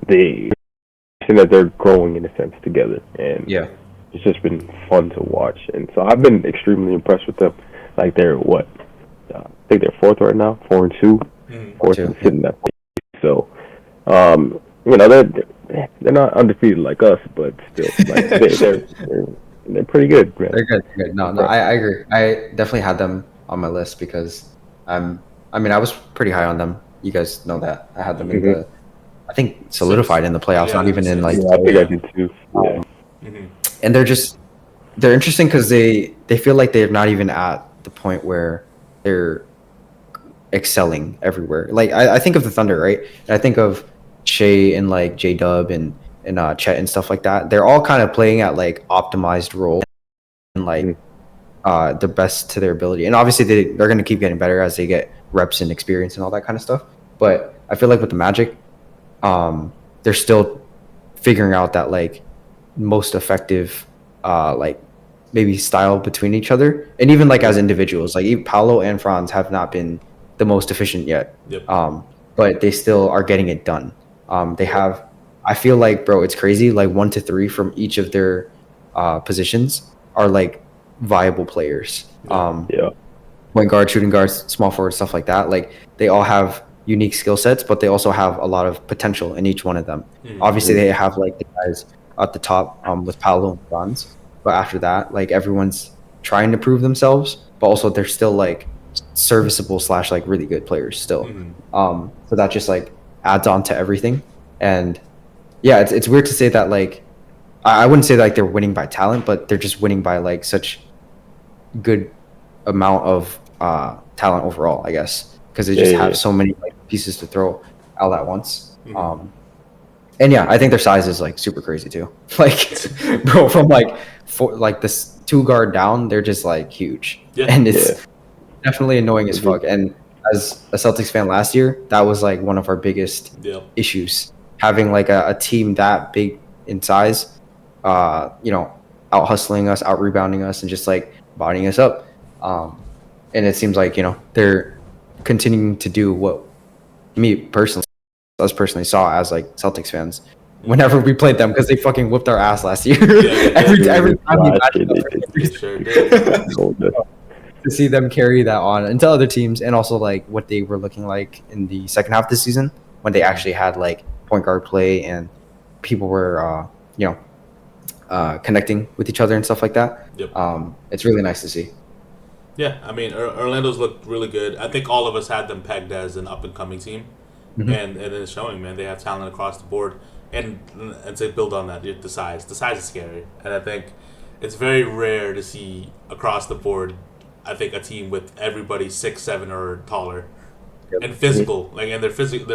they seem that they're growing in a sense together, and Yeah. it's just been fun to watch. And so I've been extremely impressed with them. Like they're I think they're fourth right now, 4-2, fourth and sitting that. So, they're not undefeated like us, but still, like they're pretty good, man. They're good. They're good. No, I agree. I definitely had them on my list because I was pretty high on them. You guys know that. I had them in the, I think solidified in the playoffs, Yeah, not even in like. Yeah, I think I did too. Yeah. And they're interesting because they feel like they're not even at the point where they're excelling everywhere. Like I think of the Thunder, right? And I think of Shea and like J Dub and Chet and stuff like that. They're all kind of playing at like optimized role and like the best to their ability. And obviously they're going to keep getting better as they get reps and experience and all that kind of stuff. But I feel like with the Magic, they're still figuring out that like most effective like maybe style between each other, and even like as individuals, like even Paolo and Franz have not been the most efficient yet. Yep. But they still are getting it done. They have, I feel like, bro, it's crazy. Like 1 to 3 from each of their positions are like viable players. Yeah. Point guard, shooting guards, small forward, stuff like that. Like they all have unique skill sets, but they also have a lot of potential in each one of them. Obviously, they have like the guys at the top with Paolo and Franz, but after that, like everyone's trying to prove themselves, but also they're still like serviceable / like really good players still. So that just like adds on to everything. And yeah, it's weird to say that like I wouldn't say like they're winning by talent, but they're just winning by like such good amount of talent overall, I guess, because they just have so many like pieces to throw out at once. And yeah, I think their size is like super crazy too. Like, bro, from like this 2 guard down, they're just like huge, and it's definitely annoying as fuck. And as a Celtics fan last year, that was like one of our biggest issues, having like a team that big in size out hustling us, out rebounding us, and just like bodying us up. And it seems like they're continuing to do what us personally saw as like Celtics fans whenever we played them, because they fucking whipped our ass last year. Every time we Last year They sure did. to see them carry that on into other teams, and also like what they were looking like in the second half of the season when they actually had like point guard play and people were connecting with each other and stuff like that. Yep. It's really nice to see. Yeah, I mean, Orlando's looked really good. I think all of us had them pegged as an up and coming team, Mm-hmm. and it's showing, man. They have talent across the board, and to build on that, the size is scary, and I think it's very rare to see across the board. I think a team with everybody 6'7" or taller, and physical, and they're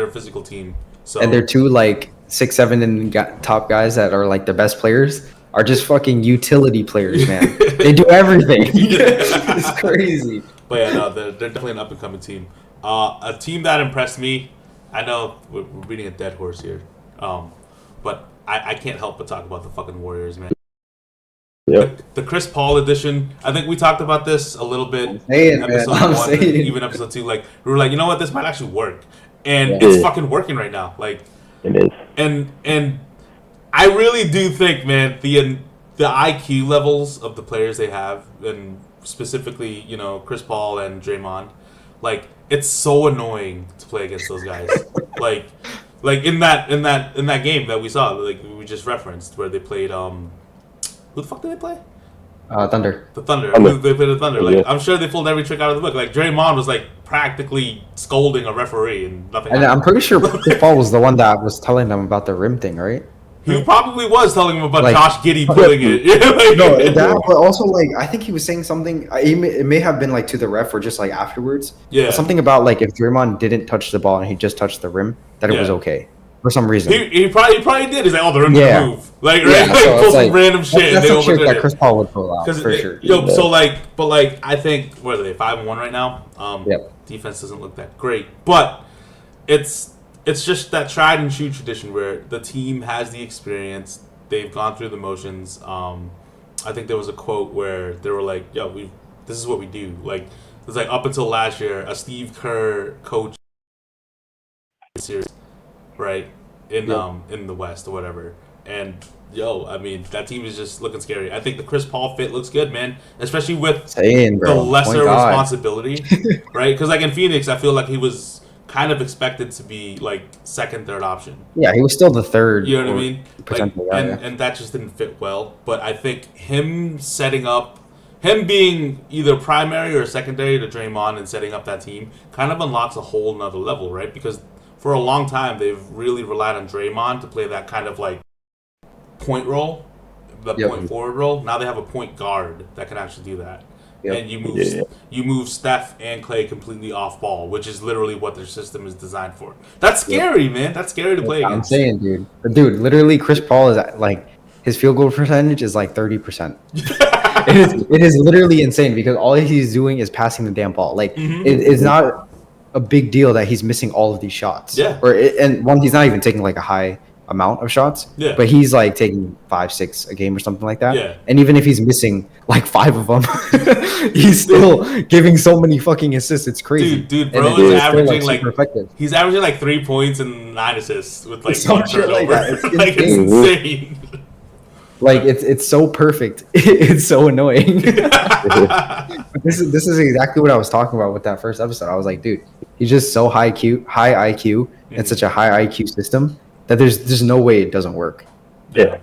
a physical team. So And they're two like 6'7" and top guys that are like the best players are just fucking utility players, man. They do everything. It's crazy. But yeah, no, they're definitely an up and coming team. A team that impressed me. I know we're beating a dead horse here, but I can't help but talk about the fucking Warriors, man. Yep. The Chris Paul edition. I think we talked about this a little bit. I'm saying, man. Episode I'm 1, and saying. even episode 2. Like we were like, you know what, this might actually work, and Yeah. it's fucking working right now. Like, It is. and I really do think, man, the IQ levels of the players they have, and specifically, Chris Paul and Draymond, like it's so annoying to play against those guys. like in that game that we saw, like we just referenced, where they played who the fuck did they play? Thunder. The Thunder. Thunder. They played the Thunder. Like Yeah. I'm sure they pulled every trick out of the book. Like Draymond was like practically scolding a referee and nothing. And I'm pretty sure Chris Paul was the one that was telling them about the rim thing, right? He probably was telling him about Like- Josh Giddey pulling it. Like- No, that, but also like I think he was saying something. It may have been like to the ref or just like afterwards. Yeah. But something about like if Draymond didn't touch the ball and he just touched the rim, that it was Yeah. okay for some reason. He probably did. He's like, oh, the rim Yeah. didn't move. Like, Yeah, right? Like, so it's pull some like- random shit. and That's they the shit overturned that it. Chris Paul would pull out for sure. So I think what are they 5-1 right now? Yep. Defense doesn't look that great, but it's just that tried and true tradition where the team has the experience. They've gone through the motions. I think there was a quote where they were like, "Yo, this is what we do." Like it's like up until last year, a Steve Kerr coach series, right in the West or whatever, and. I mean, that team is just looking scary. I think the Chris Paul fit looks good, man. Especially with Saying, bro. the lesser Point guard. responsibility, right? Because like in Phoenix, I feel like he was kind of expected to be like second, third option. Yeah, he was still the third. You know what I or mean? potential guy, yeah. And that just didn't fit well. But I think him being either primary or secondary to Draymond and setting up that team kind of unlocks a whole nother level, right? Because for a long time they've really relied on Draymond to play that kind of like point role, the Yep. point forward role. Now they have a point guard that can actually do that. Yep. And Yeah. you move Steph and Clay completely off ball, which is literally what their system is designed for. That's scary, man. That's scary to play I'm against. saying, dude, literally, Chris Paul is like his field goal percentage is like 30%. It is literally insane because all he's doing is passing the damn ball. Like it's not a big deal that he's missing all of these shots. Yeah. And one, he's not even taking like a high amount of shots. Yeah. But he's like taking 5-6 a game or something like that. Yeah. And even if he's missing like 5 of them, he's still giving so many fucking assists. It's crazy. Dude, And bro it is is still, averaging super effective. he's averaging like 3 points and 9 assists with like Some one shit like turnover. that. It's Like it's insane. Like it's so perfect. It's so annoying. But this is exactly what I was talking about with that first episode. I was like, dude, he's just so high IQ, and such a high IQ system that there's no way it doesn't work. Yeah.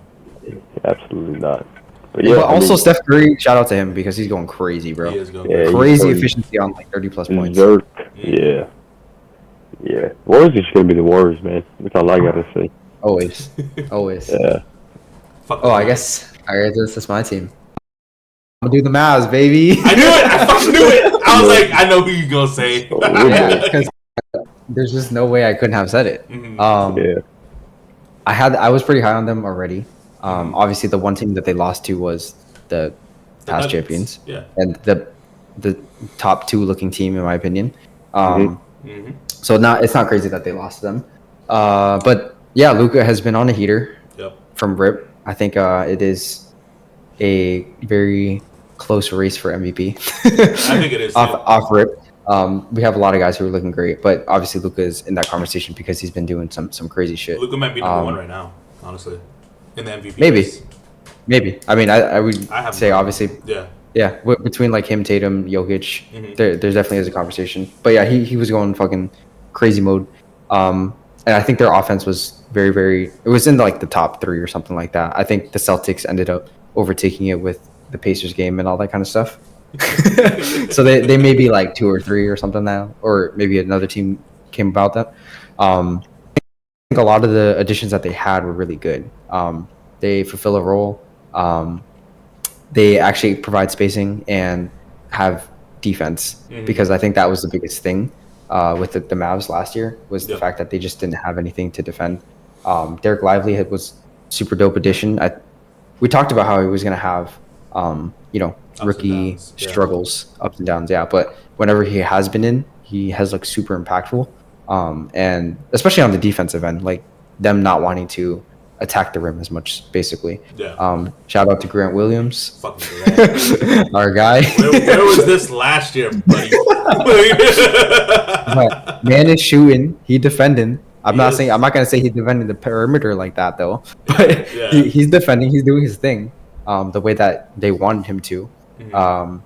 Absolutely not. But yeah, But I also mean, Steph Curry, shout out to him because he's going crazy, bro. He is going Yeah, crazy. he's Crazy going efficiency on like 30 plus points. berserk. Yeah. Yeah. Warriors are just gonna be the Warriors, man. That's all I gotta say. Always. Yeah. Fuck Oh, I the- guess this is my team. I'm gonna do the Mavs, baby. I knew it. I fucking knew it. I was like, I know who you're gonna say. Oh, Yeah, because there's just no way I couldn't have said it. Mhm. Yeah. I was pretty high on them already. Obviously, the one team that they lost to was the The past Nuggets. champions Yeah. and the top 2 looking team in my opinion. Mhm. hmm So it's not crazy that they lost to them. But yeah, Luka has been on a heater Yep. from Rip. I think it is a very close race for MVP. I think it is, too. off rip. We have a lot of guys who are looking great, but obviously Luka is in that conversation because he's been doing some crazy shit. Luka might be number one right now, honestly, in the MVP Maybe. race. Maybe. I mean, I would I have say no- obviously, Yeah. yeah, between like him, Tatum, Jokic, Mhm. there definitely is a conversation. But yeah, he was going fucking crazy mode. And I think their offense was very, very. It was in like the top 3 or something like that. I think the Celtics ended up overtaking it with the Pacers game and all that kind of stuff. So they may be like 2 or 3 or something now, or maybe another team came about that. I think a lot of the additions that they had were really good. They fulfill a role. They actually provide spacing and have defense Mhm. because I think that was the biggest thing with the Mavs last year was the Yeah. fact that they just didn't have anything to defend. Derek Lively was super dope addition. We talked about how he was going to have, and rookie downs, yeah. struggles, ups and downs. Yeah, but whenever he has been in, he has like super impactful. And especially on the defensive end, like them not wanting to attack the rim as much, basically. Yeah. Shout out to Grant Williams, Fucking Durant. our guy. Where was this last year, buddy? But man is shooting, he defending. I'm He not is. saying I'm not gonna say he's defending the perimeter like that though, but Yeah. he's defending. He's doing his thing, the way that they wanted him to. Mhm.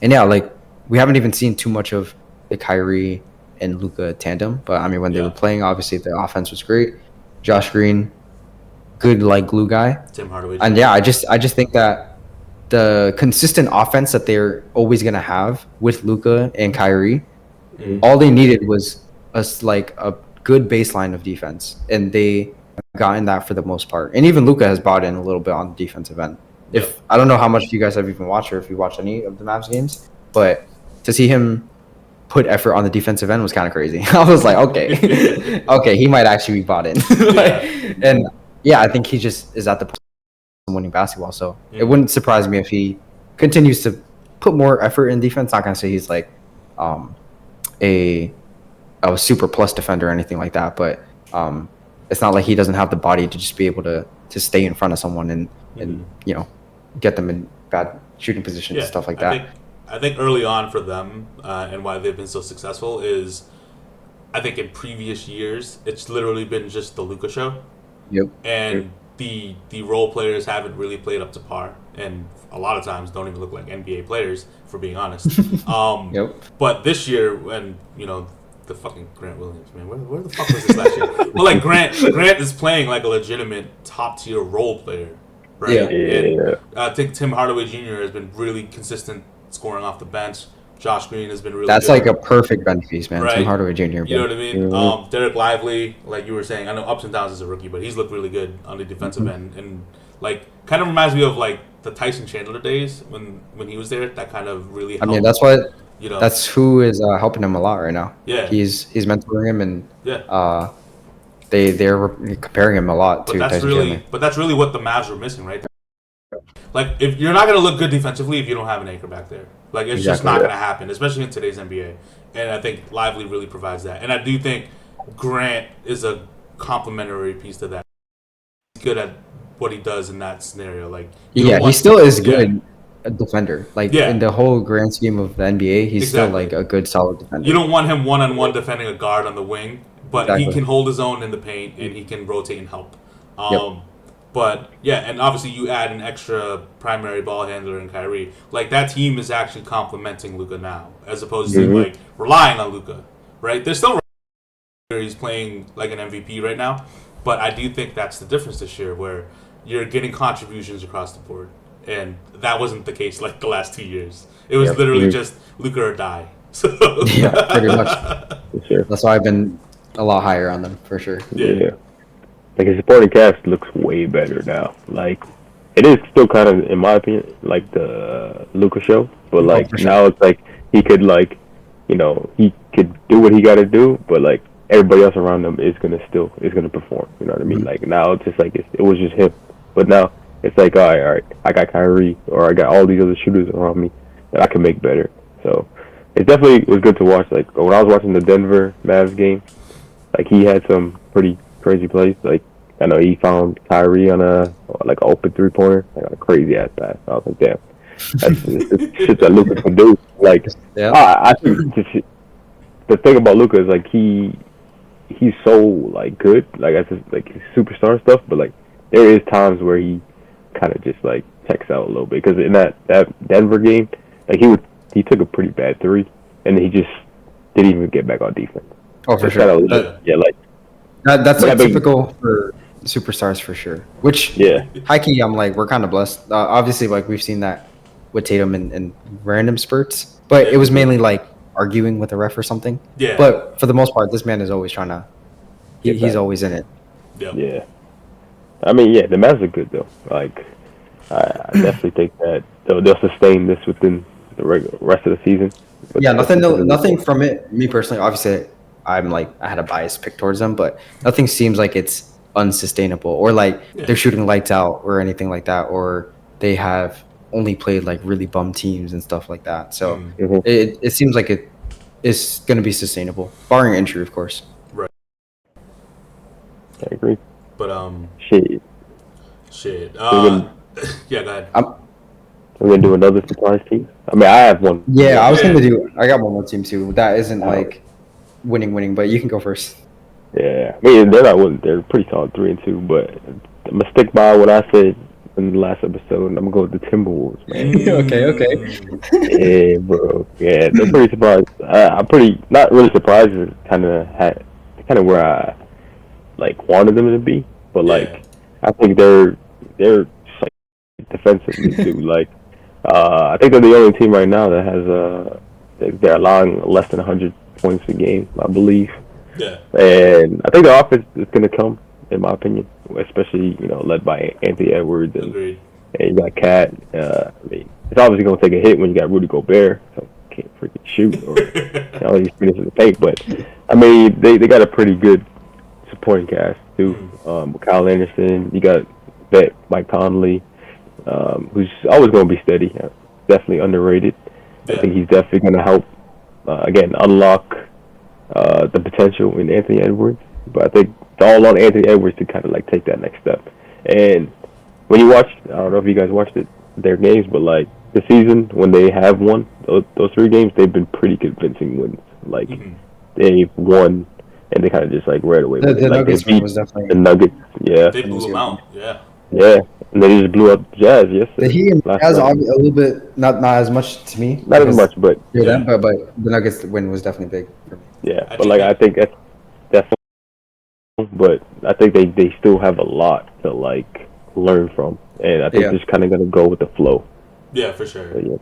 And yeah, like we haven't even seen too much of the Kyrie and Luka tandem, but I mean when they Yeah. were playing, obviously the offense was great. Josh Green, good like glue guy, Tim Hardaway. and yeah, I just think that the consistent offense that they're always gonna have with Luka and Kyrie, Mhm. all they needed was like a good baseline of defense, and they gotten that for the most part. And even Luka has bought in a little bit on the defensive end. If I don't know how much you guys have even watched or if you watched any of the Mavs games, but to see him put effort on the defensive end was kind of crazy. I was like, okay, okay, he might actually be bought in. And yeah, I think he just is at the point of winning basketball. So it wouldn't surprise me if he continues to put more effort in defense. Not gonna say he's like a super plus defender or anything like that, but it's not like he doesn't have the body to just be able to stay in front of someone and get them in bad shooting positions and stuff like that. I think early on for them and why they've been so successful is, I think in previous years it's literally been just the Luka show, Yep. and the role players haven't really played up to par, and a lot of times don't even look like NBA players, for being honest. Yep. But this year, when the fucking Grant Williams, man, where the fuck was this last year? Well, like Grant is playing like a legitimate top tier role player, right? Yeah. And Yeah. I think Tim Hardaway Jr. has been really consistent scoring off the bench. Josh Green has been really That's good. like a perfect bench piece, man. Right. Tim Hardaway Jr. You know what I mean? Mhm. Derek Lively, like you were saying, I know ups and downs as a rookie, but he's looked really good on the defensive Mm-hmm. end, and like kind of reminds me of like the Tyson Chandler days when he was there. That kind of really I helped. mean, that's what you know. that's who is helping him a lot right now. Yeah. He's mentoring him, and yeah. they're comparing him a lot But to that's Tyson really, Chandler. but that's really what the Mavs were missing, right? Like, if you're not gonna look good defensively if you don't have an anchor back there, like it's just Exactly. not gonna happen, especially in today's NBA. And I think Lively really provides that. And I do think Grant is a complementary piece to that. He's good at what he does in that scenario. Like, you Yeah, don't he want- still is yeah. good a defender. Like Yeah. in the whole grand scheme of the NBA, he's still Exactly. like a good solid defender. You don't want him one-on-one defending a guard on the wing, but he Exactly. can hold his own in the paint and he can rotate and help. Yep. But yeah, and obviously you add an extra primary ball handler in Kyrie. Like that team is actually complementing Luka now, as opposed to Mhm. like relying on Luka. Right? There's still where he's playing like an MVP right now, but I do think that's the difference this year, where you're getting contributions across the board, and that wasn't the case like the last 2 years. It was Yep. literally Mhm. just Luka or die. So Yeah, pretty much. For sure. That's why I've been a lot higher on them for sure. Yeah. Like his supporting cast looks way better now. Like it is still kind of, in my opinion, like the Luka show, but like for sure. now it's like he could he could do what he got to do, but like everybody else around him is gonna perform. You know what I mean? Mhm. Like now it's just like it was just him, but now it's like all right, I got Kyrie or I got all these other shooters around me that I can make better. So it definitely was good to watch. Like when I was watching the Denver Mavs game, like he had some pretty crazy plays. Like I know he found Kyrie on a like an open 3-pointer, like a crazy ass pass. I was like, damn, that's shit that Luka can do. Like, Yeah. I think the thing about Luka is like he's so like good, like as like his superstar stuff, but like there is times where he kind of just like checks out a little bit because in that Denver game, like he took a pretty bad three and he just didn't even get back on defense. Oh, for It's sure. kinda, yeah, like That's like Yeah, but- typical for superstars for sure. Which, yeah, high key, I'm like, we're kind of blessed. Obviously, like we've seen that with Tatum in random spurts, but it was mainly like arguing with a ref or something. Yeah. But for the most part, this man is always trying to. Get He's back. always in it. Yep. yeah. I mean, yeah, the Mavs are good though. Like, I definitely think that they'll sustain this within the rest of the season. But Yeah, nothing from it. Me personally, obviously, I had a biased pick towards them, but nothing seems like it's unsustainable or like Yeah. they're shooting lights out or anything like that, or they have only played like really bum teams and stuff like that. So Mhm. it seems like it is going to be sustainable, barring injury, of course. I agree. But Shit, shit. Even- Yeah, go ahead. we're gonna do another surprise team. I mean, I have one. Yeah, I was Yeah. going to do. I got one more team too. That isn't like winning, but you can go first. Yeah, I mean they're not winning. They're pretty solid 3-2, but I'm gonna stick by what I said in the last episode, and I'm gonna go with the Timberwolves, man. Okay. Yeah, bro. Yeah, they're pretty surprised. I'm pretty not really surprised. It's kind of where I like wanted them to be, but like Yeah. I think they're just, like defensively too. Like I think they're the only team right now that has they're allowing less than 100 points a game, I believe. Yeah. And I think the offense is going to come, in my opinion, especially led by Anthony Edwards and Agreed. you got Cat. I mean, it's obviously going to take a hit when you got Rudy Gobert, so can't freaking shoot or he's finishing the paint. But I mean, they got a pretty good supporting cast too. With Kyle Anderson, you got vet Mike Conley, who's always going to be steady. Definitely underrated. I Yeah. think he's definitely going to help again unlock the potential in Anthony Edwards. But I think it's all on Anthony Edwards to kind of like take that next step. And when you watch, I don't know if you guys watched their games, but like the season when they have won those 3 games, they've been pretty convincing wins. Like they've won, and they kind of just like ran away. The with it. Like, Nuggets they one beat was definitely. the Nuggets. Yeah, They blew him out. Yeah. yeah, and they just blew up the Jazz yesterday. Did he and last Jazz night. a little bit not as much to me. Not as because much, but they're Yeah. them, but the Nuggets win was definitely big for me. yeah. I But like I think that's definitely. But I think they still have a lot to like learn from, and I think Yeah. they're just kind of gonna go with the flow. Yeah, for sure. So, yeah.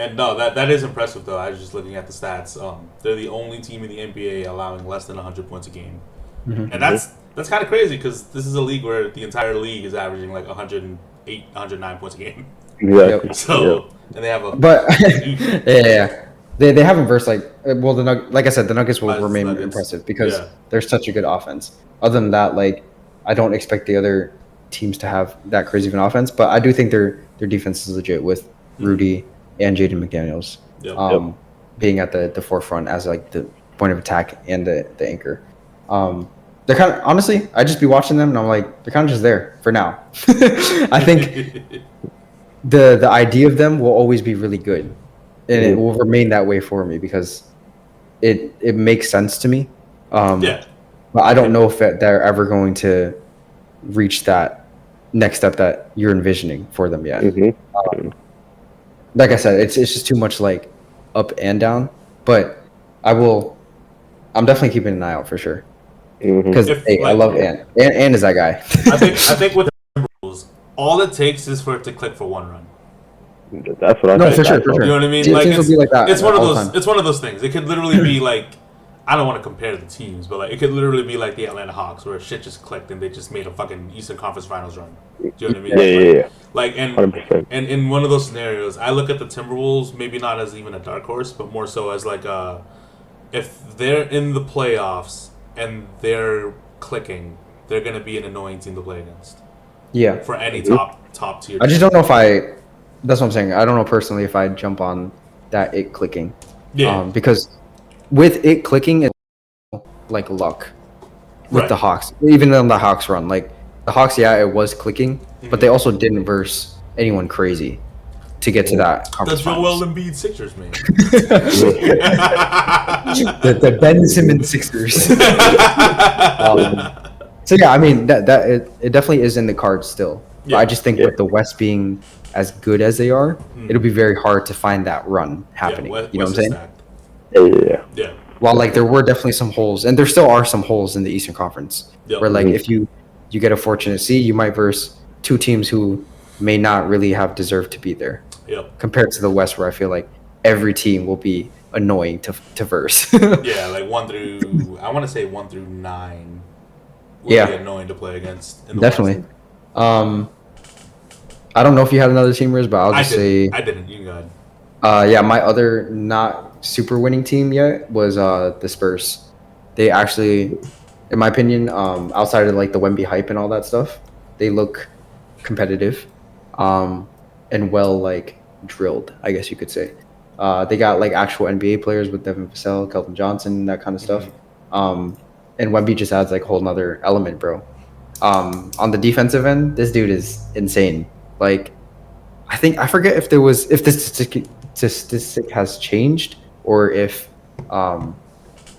And no, that is impressive though. I was just looking at the stats. They're the only team in the NBA allowing less than 100 points a game, and that's kind of crazy because this is a league where the entire league is averaging like 108, 109 points a game. Exactly. So and they have a But yeah. They haven't versed like like I said, the Nuggets will Nuggets, remain Nuggets. impressive because Yeah. they're such a good offense. Other than that, like I don't expect the other teams to have that crazy of an offense, but I do think their defense is legit with Rudy and Jaden McDaniels Yep. being at the forefront as like the point of attack and the anchor. They're kind of honestly, I just be watching them and I'm like they're kind of just there for now. I think the idea of them will always be really good, and it will remain that way for me because it makes sense to me. yeah. But I don't know if they're ever going to reach that next step that you're envisioning for them yet. Mm-hmm. Like I said, it's just too much like up and down. But I'm definitely keeping an eye out for sure Mm-hmm. because If, hey, I like- love Ant. Ant is that guy. I think with the Timberwolves, all it takes is for it to click for one run. That's what I No, think. for sure, for You sure. know what I mean? Teams will be like that It's one of all the those. time. It's one of those things. It could literally be like, I don't want to compare the teams, but like it could literally be like the Atlanta Hawks, where shit just clicked and they just made a fucking Eastern Conference Finals run. Do you know what I mean? Yeah. Like and 100%. and in one of those scenarios, I look at the Timberwolves maybe not as even a dark horse, but more so as like if they're in the playoffs and they're clicking, they're gonna be an annoying team to play against Yeah. for any top tier. I just don't know if I. That's what I'm saying. I don't know personally if I'd jump on that it clicking. Yeah. Because with it clicking, it's like luck with Right. the Hawks. Even on the Hawks run, like the Hawks, yeah, it was clicking, but they also didn't verse anyone crazy to get to that The conference Joel finals. Embiid Sixers, man. The Ben Simmons Sixers. So yeah, I mean it definitely is in the cards still. But Yeah. I just think with the West being as good as they are, it'll be very hard to find that run happening. West- You know what I'm West is saying? stacked. Yeah. Yeah. While like there were definitely some holes, and there still are some holes in the Eastern Conference, Yep. where like if you get a fortunate seed, you might verse two teams who may not really have deserved to be there, Yep. compared to the West, where I feel like every team will be annoying to verse. Yeah, like 1 through I want to say 1 through 9. Would Yeah. be annoying to play against. In the Definitely. West. I don't know if you had another team, Riz, but I'll just say, I didn't. You can go ahead. yeah, my other not super winning team yet was the Spurs. They actually, in my opinion, outside of like the Wemby hype and all that stuff, they look competitive, and well like drilled, I guess you could say. They got like actual NBA players with Devin Vassell, Kelvin Johnson, that kind of stuff. And Wemby just adds like a whole nother element, bro. On the defensive end, this dude is insane. Like, I forget if this statistic has changed or if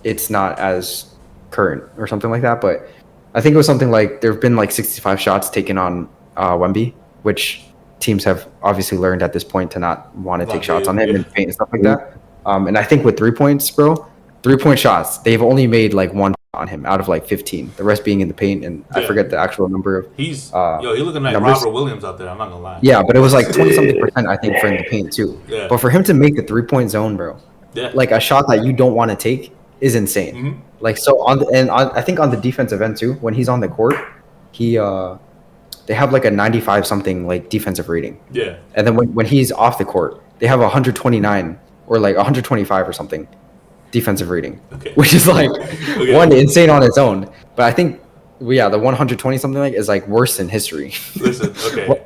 it's not as current or something like that. But I think it was something like there have been like 65 shots taken on Wemby, which teams have obviously learned at this point to not want to take shots on him and paint and stuff like that. And I think with 3 points, bro, 3-point shots, they've only made like one on him out of like 15. The rest being in the paint, and I Yeah. forget the actual number of. He's He looking like numbers. Robert Williams out there. I'm not gonna lie. Yeah, but it was like 20-something% I think for in the paint too. Yeah. But for him to make the 3-point zone, bro, Yeah. like a shot that you don't want to take is insane. Mhm. Like so I think on the defensive end too, when he's on the court, they have like a 95 something like defensive rating. Yeah. And then when he's off the court, they have 129 or like 125 or something defensive rating, Okay. which is like Okay. one insane on its own. But I think, yeah, the 120 something like is like worse in history. Listen, okay.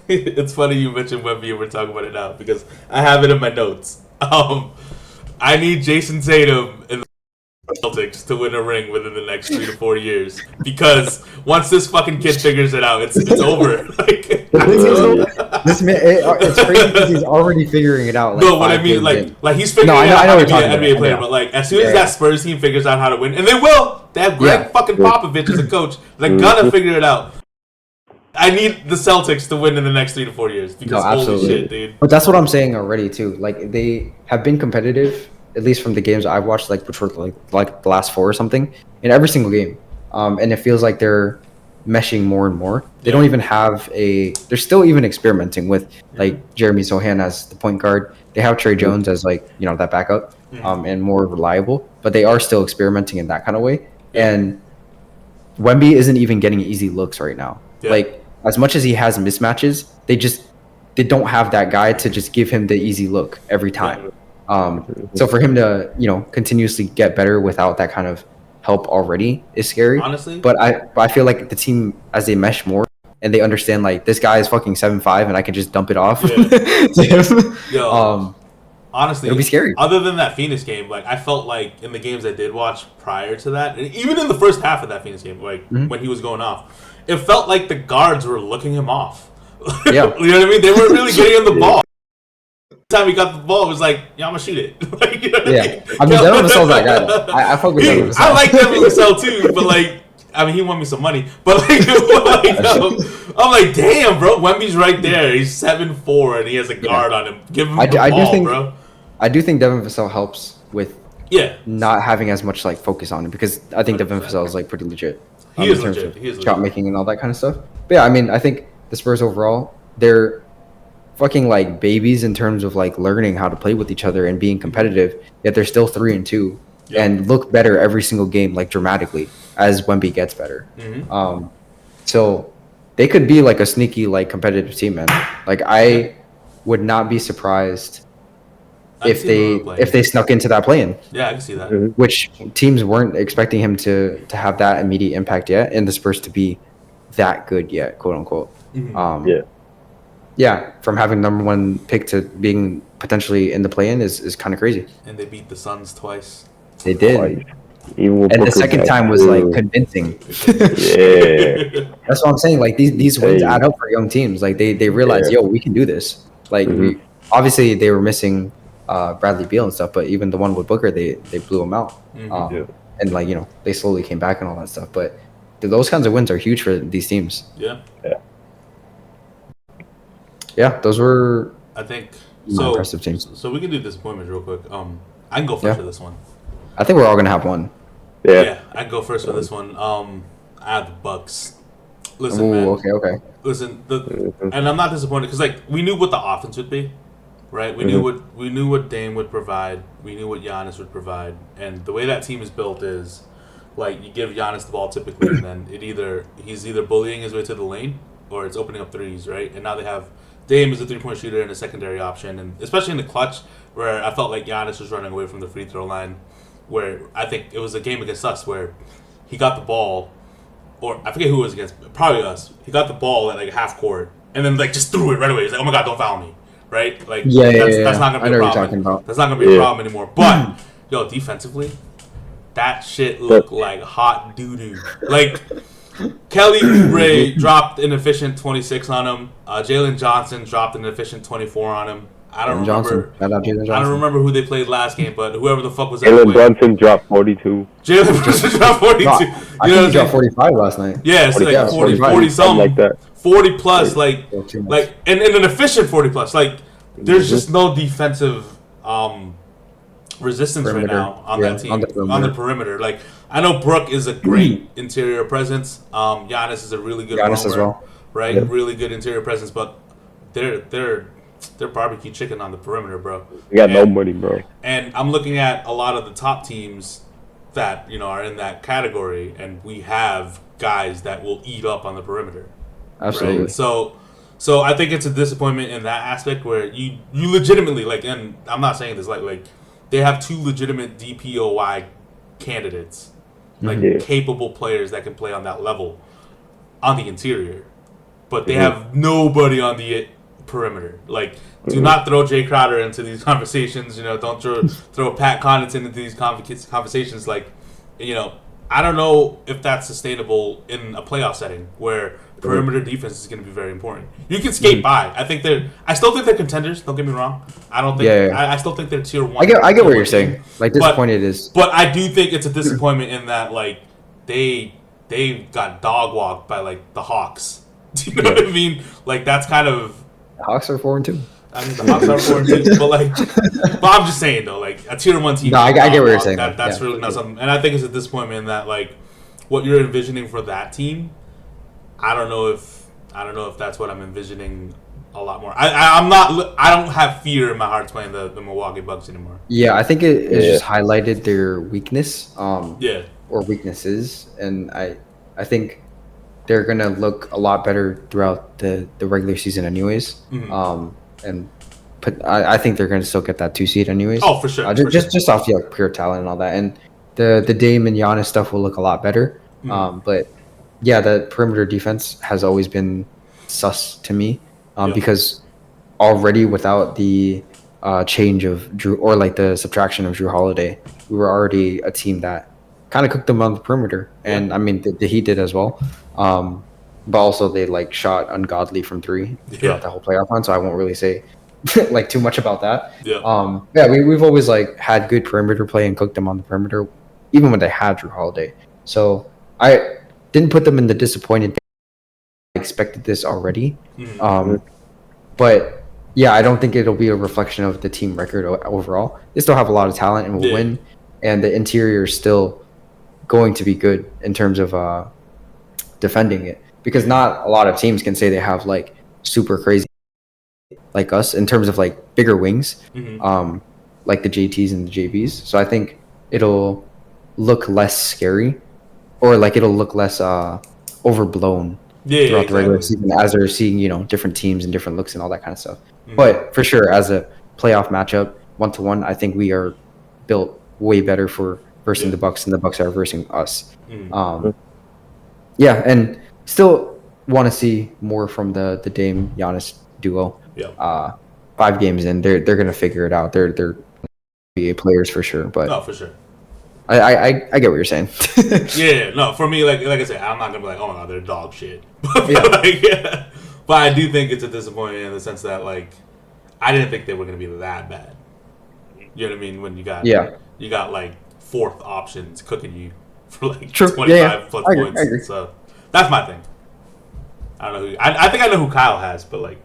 It's funny you mentioned Wemby and we're talking about it now because I have it in my notes. I need Jason Tatum and the Celtics to win a ring within the next 3 to 4 years because once this fucking kid figures it out, it's over. Like, This man, it's crazy because he's already figuring it out. Like no, what I 5 mean, games in. like he's figuring No, I know- out I know how what to you're be an talking NBA about. player. Yeah. But like, as soon as Yeah. that Spurs team figures out how to win, and they will, they have Greg Yeah. fucking Popovich as a coach. They're gonna figure it out. I need the Celtics to win in the next 3 to 4 years because No, holy absolutely. shit, dude. But that's what I'm saying already too. Like they have been competitive, at least from the games I've watched, like which were like the last 4 or something, in every single game. And it feels like they're meshing more and more. They don't even have they're still even experimenting with like Jeremy Sohan as the point guard. They have Trey Jones as like, that backup, and more reliable, but they are still experimenting in that kind of way. And Wemby isn't even getting easy looks right now. Yeah. Like as much as he has mismatches, they don't have that guy to just give him the easy look every time. So for him to, continuously get better without that kind of help already is scary. Honestly, But I feel like the team, as they mesh more and they understand like this guy is fucking 7'5" and I can just dump it off Yeah. to him. Yo, honestly, it'll be scary. Other than that Phoenix game, like I felt like in the games I did watch prior to that, and even in the first half of that Phoenix game, like when he was going off, it felt like the guards were looking him off. Yeah. You know what I mean? They weren't really getting him the ball. The time he got the ball, it was like, yeah, I'm gonna shoot it. Like, you know what Yeah. I mean, Devin Vassell's that guy, though. I fuck with Devin Vassell. I like Devin Vassell too, but like, I mean, he won me some money. But like, I'm like, damn, bro, Wemby's right there. He's 7'4" and he has a guard on him. Give him the ball, bro. I do think Devin Vassell helps with Yeah. not having as much like focus on it because I think Devin Vassell is like pretty legit. He is in terms legit. of He is legit. shot making and all that kind of stuff. But yeah, I mean, I think the Spurs overall, they're fucking like babies in terms of like learning how to play with each other and being competitive. Yet they're still 3-2 Yeah. and look better every single game, like dramatically as Wemby gets better. Mhm. So they could be like a sneaky like competitive team, man. Like I would not be surprised I can see them playing. if they snuck into that play-in, Yeah, I can see that. which teams weren't expecting him to have that immediate impact yet, and the Spurs to be that good yet, quote unquote. Mhm. Yeah, from having number 1 pick to being potentially in the play-in is kind of crazy. And they beat the Suns twice. They did. Twice. Even with And the Booker second back, time was like too. convincing. Yeah. That's what I'm saying. Like these wins Hey. add up for young teams. Like they realize, Yeah. yo, we can do this. Like we obviously they were missing Bradley Beal and stuff, but even the one with Booker, they blew him out. Yeah. And like they slowly came back and all that stuff. But those kinds of wins are huge for these teams. Yeah, Yeah, those were I think impressive teams. So we can do disappointments real quick. I can go first Yeah. for this one. I think we're all gonna have one. Yeah. I can go first for this one. I have the Bucks. Listen, Ooh, man. okay. Listen, and I'm not disappointed because like we knew what the offense would be, right? We knew what Dame would provide. We knew what Giannis would provide, and the way that team is built is like you give Giannis the ball typically, and then he's either bullying his way to the lane or it's opening up threes, right? And now they have Dame as a 3-point shooter and a secondary option, and especially in the clutch where I felt like Giannis was running away from the free throw line, where I think it was a game against us where he got the ball. Or I forget who it was against, probably us. He got the ball at like half court and then like just threw it right away. He's like, "Oh my god, don't foul me!" Right? Like that's not gonna I be a know what you're problem. talking about. That's not gonna be a problem anymore. But yo, defensively, that shit looked like hot doo doo. Like Kelly Oubre dropped an efficient 26 on him. Jalen Johnson dropped an efficient 24 on him. I don't remember. Shout out Jalen Johnson. I don't remember who they played last game, but whoever the fuck was Jalen Brunson dropped 42. Jalen Brunson dropped 42. No, I You know think what he I'm dropped saying? 45 last night. Yeah, it's like 40 something something. like that. 40 plus, like Yeah, too much. and an efficient 40 plus. Like there's just no defensive resistance Perimeter. right now on Yeah, that team on the perimeter. Like I know Brook is a great interior presence. Giannis is a really good Giannis as roamer, well. right? Yeah. Really good interior presence, but they're barbecue chicken on the perimeter, bro. We got And- nobody, bro. And I'm looking at a lot of the top teams that are in that category, and we have guys that will eat up on the perimeter. Absolutely. Right? So I think it's a disappointment in that aspect where you legitimately like, and I'm not saying this like they have two legitimate DPOY candidates, like Yeah. capable players that can play on that level on the interior, but they have nobody on the perimeter. Like, do not throw Jay Crowder into these conversations. Don't throw Pat Connaughton into these conversations. Like, I don't know if that's sustainable in a playoff setting where perimeter defense is going to be very important. You can skate by. I still think they're contenders. Don't get me wrong. I don't think. Yeah. I still think they're tier one. I get tier what one you're team. saying. Like disappointed is But I do think it's a disappointment in that like they got dog walked by like the Hawks. Do you know what I mean? Like that's kind of. the Hawks are 4-2. I mean, the Hawks are 4-2, but I'm just saying though, like a tier one team. No, I get what you're saying, That's yeah. really not something, and I think it's a disappointment in that like what you're envisioning for that team. I don't know if that's what I'm envisioning a lot more. I'm not. I don't have fear in my heart playing the Milwaukee Bucks anymore. Yeah, I think it Yeah. just highlighted their weakness. Yeah, Or weaknesses, and I think they're gonna look a lot better throughout the regular season, anyways. Mhm. And I think they're gonna still get that 2 seed, anyways. Oh, for sure. Just off the pure talent and all that, and the Dame and Giannis stuff will look a lot better. But yeah, the perimeter defense has always been sus to me, Yeah. because already without the change of Drew, or like the subtraction of Drew Holiday, we were already a team that kind of cooked them on the perimeter, and I mean the Heat did as well. But also they like shot ungodly from 3 throughout the whole playoff run, so I won't really say like too much about that. Yeah. We've always like had good perimeter play and cooked them on the perimeter, even when they had Drew Holiday. So I didn't put them in the disappointed. I expected this already. Mhm. But yeah, I don't think it'll be a reflection of the team record overall. They still have a lot of talent and will Yeah. win, and the interior is still going to be good in terms of defending it, because not a lot of teams can say they have like super crazy like us in terms of like bigger wings, Mhm. like the JTs and the JBs. So I think it'll look less scary, or like it'll look less overblown Yeah. throughout the regular exactly. season as they're seeing different teams and different looks and all that kind of stuff. Mhm. But for sure, as a playoff matchup, 1-to-1, I think we are built way better for versing Yeah. the Bucks, and the Bucks are versing us. Mhm. Yeah, and still want to see more from the Dame Giannis duo. Yeah. 5 games in, they're gonna figure it out. They're NBA players for sure. But No, for sure. I get what you're saying. Yeah, no, for me, like I said, I'm not gonna be like, oh my god, they're dog shit. But, Yeah. like, but I do think it's a disappointment in the sense that like I didn't think they were gonna be that bad. You know what I mean? When you got like fourth options cooking you for like True. 25 plus I agree, points. I agree. So that's my thing. I don't know who. I think I know who Kyle has, but like,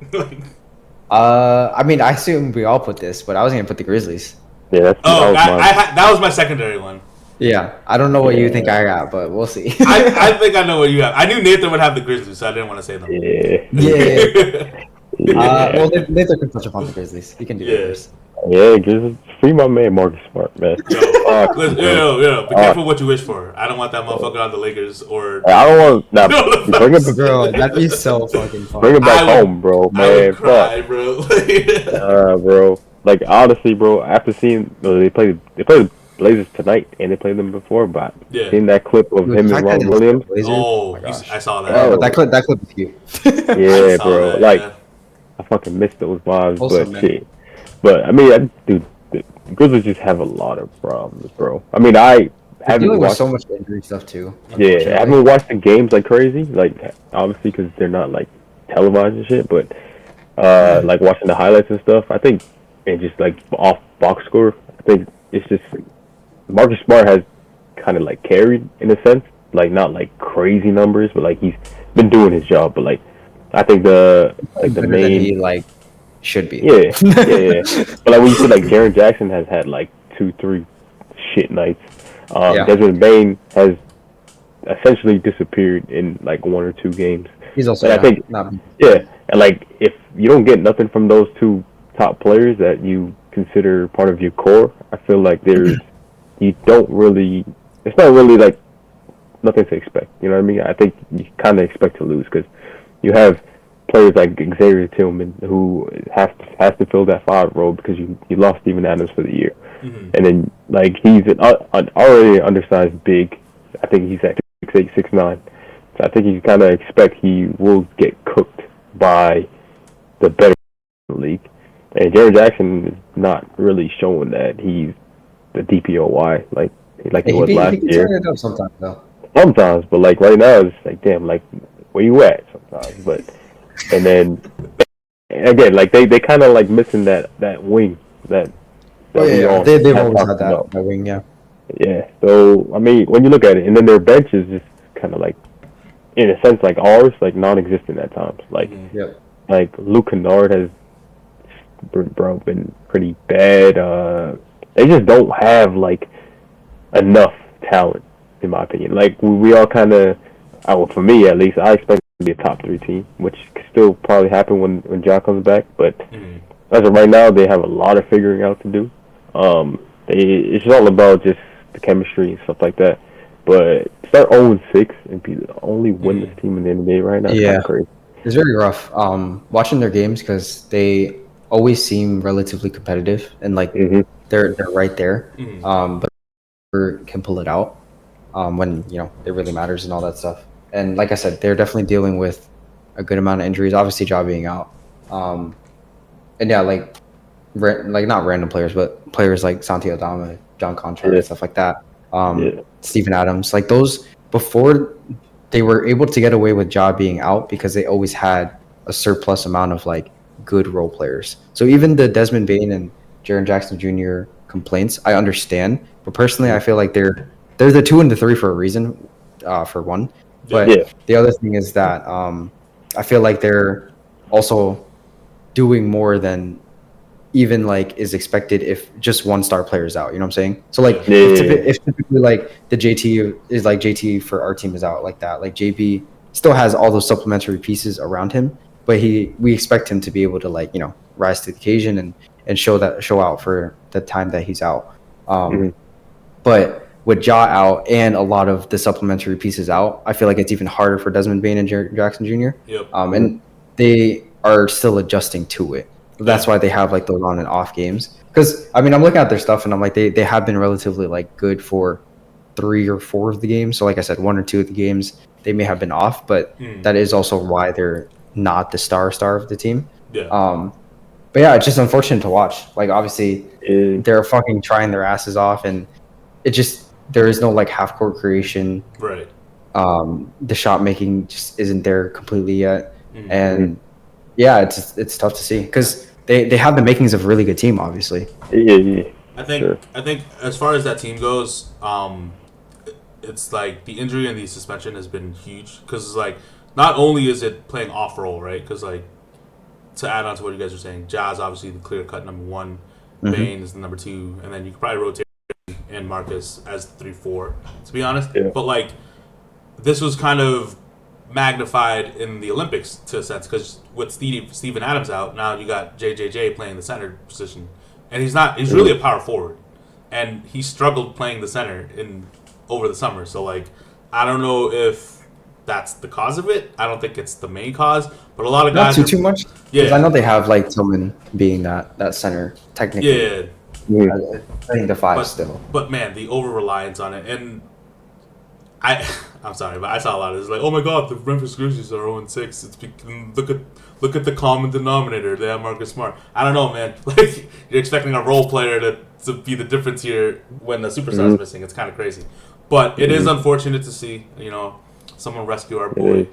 I mean, I assume we all put this, but I was gonna put the Grizzlies. Yeah, that oh, was mine. that was my secondary one. Yeah, I don't know what you Yeah. think I got, but we'll see. I think I know what you have. I knew Nathan would have the Grizzlies, so I didn't want to say them. Yeah. yeah. Yeah. Well, Nathan can touch upon the Grizzlies. You can do Yeah. that first. Yeah, just free my man Marcus Smart, man. Fuck, Listen, bro. yo, be careful what you wish for. I don't want that motherfucker on the Lakers or. I don't want nah, No, bring him Bro, that'd be so fucking fun. bring him back I would- home, bro, I man. would Fuck. cry, bro. Bro. Like honestly, bro, after seeing they played Blazers tonight and they played them before, but Yeah. seeing that clip of Dude, him the and fact Ron that Williams, Blazers- Oh, my gosh. I saw that. Oh. But that clip is cute. yeah, I saw bro. that, Like yeah. I fucking missed those vibes, Also, but man. shit. But I mean, dude, the Grizzlies just have a lot of problems, bro. I mean, I They're haven't dealing with watched. so much injury stuff too. Yeah, I unfortunately. haven't watched the games like crazy, like obviously because they're not like televised and shit. But like watching the highlights and stuff, I think, and just like off box score, I think it's just Marcus Smart has kind of like carried in a sense, like not like crazy numbers, but like he's been doing his job. But like I think the Better than main he like should be. yeah. But like when you see like Jaren Jackson has had like 2-3 shit nights. Yeah. Desmond Bain has essentially disappeared in like 1 or 2 games. He's also But I think- not Yeah, and like if you don't get nothing from those 2 top players that you consider part of your core, I feel like you don't really. It's not really like nothing to expect. You know what I mean? I think you kind of expect to lose because you have players like Xavier Tillman who has to fill that 5 role because you lost Steven Adams for the year. Mhm. And then, like, he's an already undersized big. I think he's at 6'8", 6'9". So I think you kind of expect he will get cooked by the better league. And Jaren Jackson is not really showing that he's the DPOY like he was last he can year. turn it up sometimes though. Sometimes, but like right now, it's like, damn, like, where you at sometimes. But, and then, again, like, they kind of like missing that wing that Oh we yeah, all they've have always talked had that, about. that wing, yeah. Yeah. So I mean, when you look at it, and then their bench is just kind of like, in a sense, like ours, like non-existent at times. Like Yep. like Luke Kennard has, bro, been pretty bad. They just don't have like enough talent, in my opinion. Like we all kind of, well, for me at least, I expect to be a top 3 team, which could still probably happen when Ja comes back. But Mhm. as of right now, they have a lot of figuring out to do. It's all about just the chemistry and stuff like that. But start 0-6 and be the only winless team in the NBA right now. Yeah. That's crazy. It's very rough. Watching their games because they always seem relatively competitive and like Mhm. they're right there. Mhm. But never can pull it out when it really matters and all that stuff. And like I said, they're definitely dealing with a good amount of injuries. Obviously, Ja being out. And yeah, like not random players, but players like Santi Aldama, John Contra, Yeah. and stuff like that. Yeah. Steven Adams, like those before they were able to get away with Ja being out because they always had a surplus amount of like good role players. So even the Desmond Bain and Jaren Jackson Jr. complaints, I understand, but personally, I feel like they're the 2 and the 3 for a reason, for one. But Yeah. the other thing is that I feel like they're also doing more than even like is expected if just one star player is out. You know what I'm saying? So like Yeah. if typically like the JT is like JT for our team is out like that, like JB still has all those supplementary pieces around him, but we expect him to be able to like rise to the occasion and show out for the time that he's out. Mhm. But with Ja out and a lot of the supplementary pieces out, I feel like it's even harder for Desmond Bain and Jackson Jr. Yep. And they are still adjusting to it. That's why they have like those on and off games. Because I mean, I'm looking at their stuff and I'm like, they have been relatively like good for 3 or 4 of the games. So like I said, 1 or 2 of the games they may have been off, but Mhm. that is also why they're not the star of the team. Yeah. But yeah, it's just unfortunate to watch. Like obviously Yeah. they're fucking trying their asses off, and it just there is no like half court creation. Right. The shot making just isn't there completely yet, Mhm. and yeah, it's tough to see because they have the makings of a really good team, obviously. Yeah. I think Sure. as far as that team goes, it's like the injury and the suspension has been huge because like not only is it playing off role, right? Because like to add on to what you guys are saying, Jazz obviously the clear cut number one, Bane is the number two, and then you could probably rotate and Marcus as 3-4. To be honest, Yeah. but like this was kind of magnified in the Olympics to a sense because with Steven Adams out, now you got JJJ playing the center position, and he's really a power forward, and he struggled playing the center in over the summer. So like I don't know if that's the cause of it. I don't think it's the main cause, but a lot of Not guys too much. Yeah. Because I know they have like Tillman being that center technically. Yeah, Mhm. Playing the five but still. but man, the over reliance on it, and I'm sorry, but I saw a lot of this like, oh my god, the Memphis Grizzlies are 0-6. Look at the common denominator. They have Marcus Smart. I don't know, man. Like you're expecting a role player to be the difference here when the superstar is missing. It's kind of crazy, but it is unfortunate to see. You know, someone rescue our boy.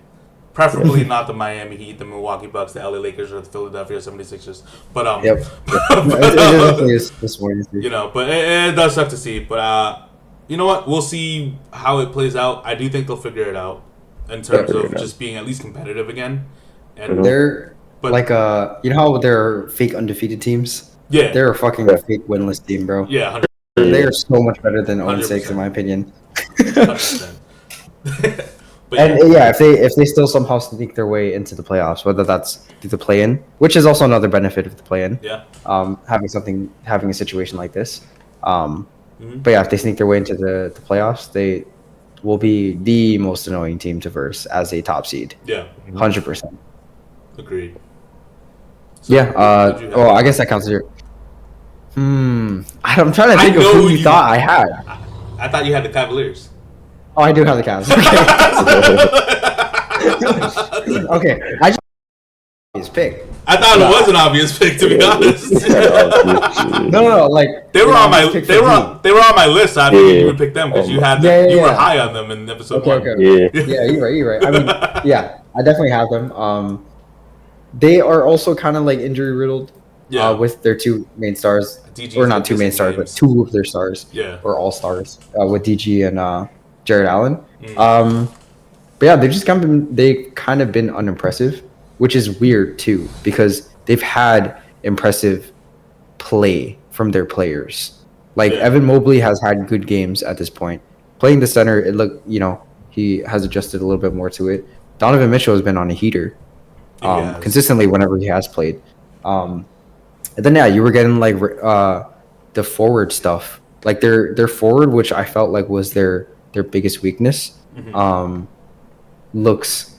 Preferably not the Miami Heat, the Milwaukee Bucks, the LA Lakers, or the Philadelphia 76ers. But Yep. It definitely is disappointing. you know, but it does suck to see. But you know what? We'll see how it plays out. I do think they'll figure it out in terms figure of it out. just being at least competitive again. And They're But- like you know how they're fake undefeated teams? yeah, They're a fucking fake winless team, bro. yeah, 100%. They are so much better than 0-6 in 100%. my opinion. 100%. But And yeah, if they still somehow sneak their way into the playoffs, whether that's through the play-in, which is also another benefit of the play-in, yeah, having a situation like this. Mhm. But yeah, if they sneak their way into the playoffs, they will be the most annoying team to verse as a top seed, yeah, 100%. agreed. So, Yeah. who'd you have? Well, I guess that counts as your. I'm trying to I think of know who who you you- thought I had. I thought you had the Cavaliers. Oh, I do have the Cavs. Okay. Okay. I just his pick. I thought it was an obvious pick, to be honest. No. Like They were on my pick they for were me. on, they were on my list. So I figured Yeah. you would pick them because you had Yeah, them, you were yeah. high on them in episode Okay, one. okay. Yeah. Yeah, you're right. I mean, yeah, I definitely have them. They are also kind of like injury riddled. Yeah. With their two main stars, DG's or not been two main missing stars, but games. two of their stars, Yeah. or all stars, with DG and Jared Allen. Mm. But yeah, they've kind of been unimpressive, which is weird too because they've had impressive play from their players. Like Yeah. Evan Mobley has had good games at this point. Playing the center, he has adjusted a little bit more to it. Donovan Mitchell has been on a heater He has. consistently whenever he has played. And then yeah, you were getting like the forward stuff, like their forward, which I felt like was their biggest weakness. Mhm. Looks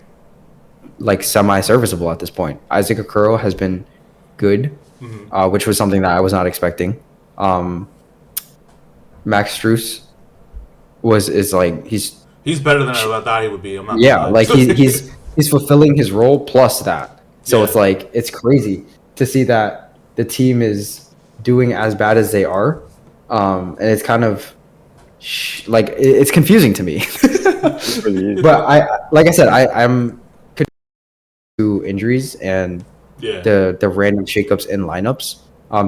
like semi-serviceable at this point. Isaac Okoro has been good, Mhm. which was something that I was not expecting. Max Strus is like he's He's better than I thought he would be. I'm not yeah, gonna lie. like he's fulfilling his role plus that. So Yeah. it's like it's crazy to see that the team is doing as bad as they are, and it's kind of like it's confusing to me. But like I said, I'm to injuries and yeah. the random shakeups in lineups,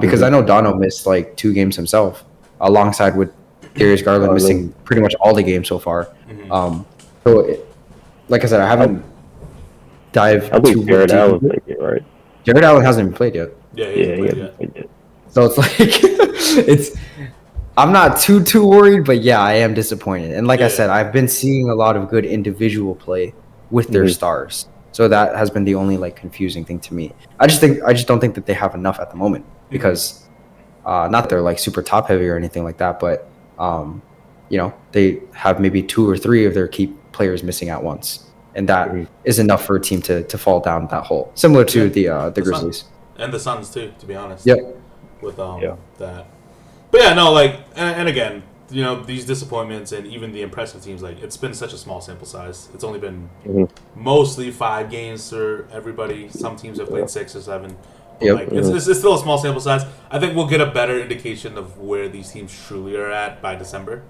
because I know Dono missed like 2 games himself, alongside with Darius Garland missing pretty much all the games so far. Mhm. Like I said, I haven't dived I too think Jared deep Allen into it. played it, right? Jared Allen hasn't even played yet, Yeah, Yeah, he yeah, hasn't played it. so it's like it's. I'm not too worried, but yeah, I am disappointed. And like I Yeah. said, I've been seeing a lot of good individual play with their Mhm. stars, so that has been the only like confusing thing to me. I just don't think that they have enough at the moment because, not that they're like super top heavy or anything like that, but they have maybe 2 or 3 of their key players missing at once, and that is enough for a team to fall down that hole, similar to Yeah. the Grizzlies. and the Suns too, to be honest. Yep. With Yeah. that, but yeah, no, like, and again, these disappointments and even the impressive teams, like, it's been such a small sample size. It's only been Mhm. mostly 5 games for everybody. Some teams have played 6 or 7. But Yep. like, it's still a small sample size. I think we'll get a better indication of where these teams truly are at by December.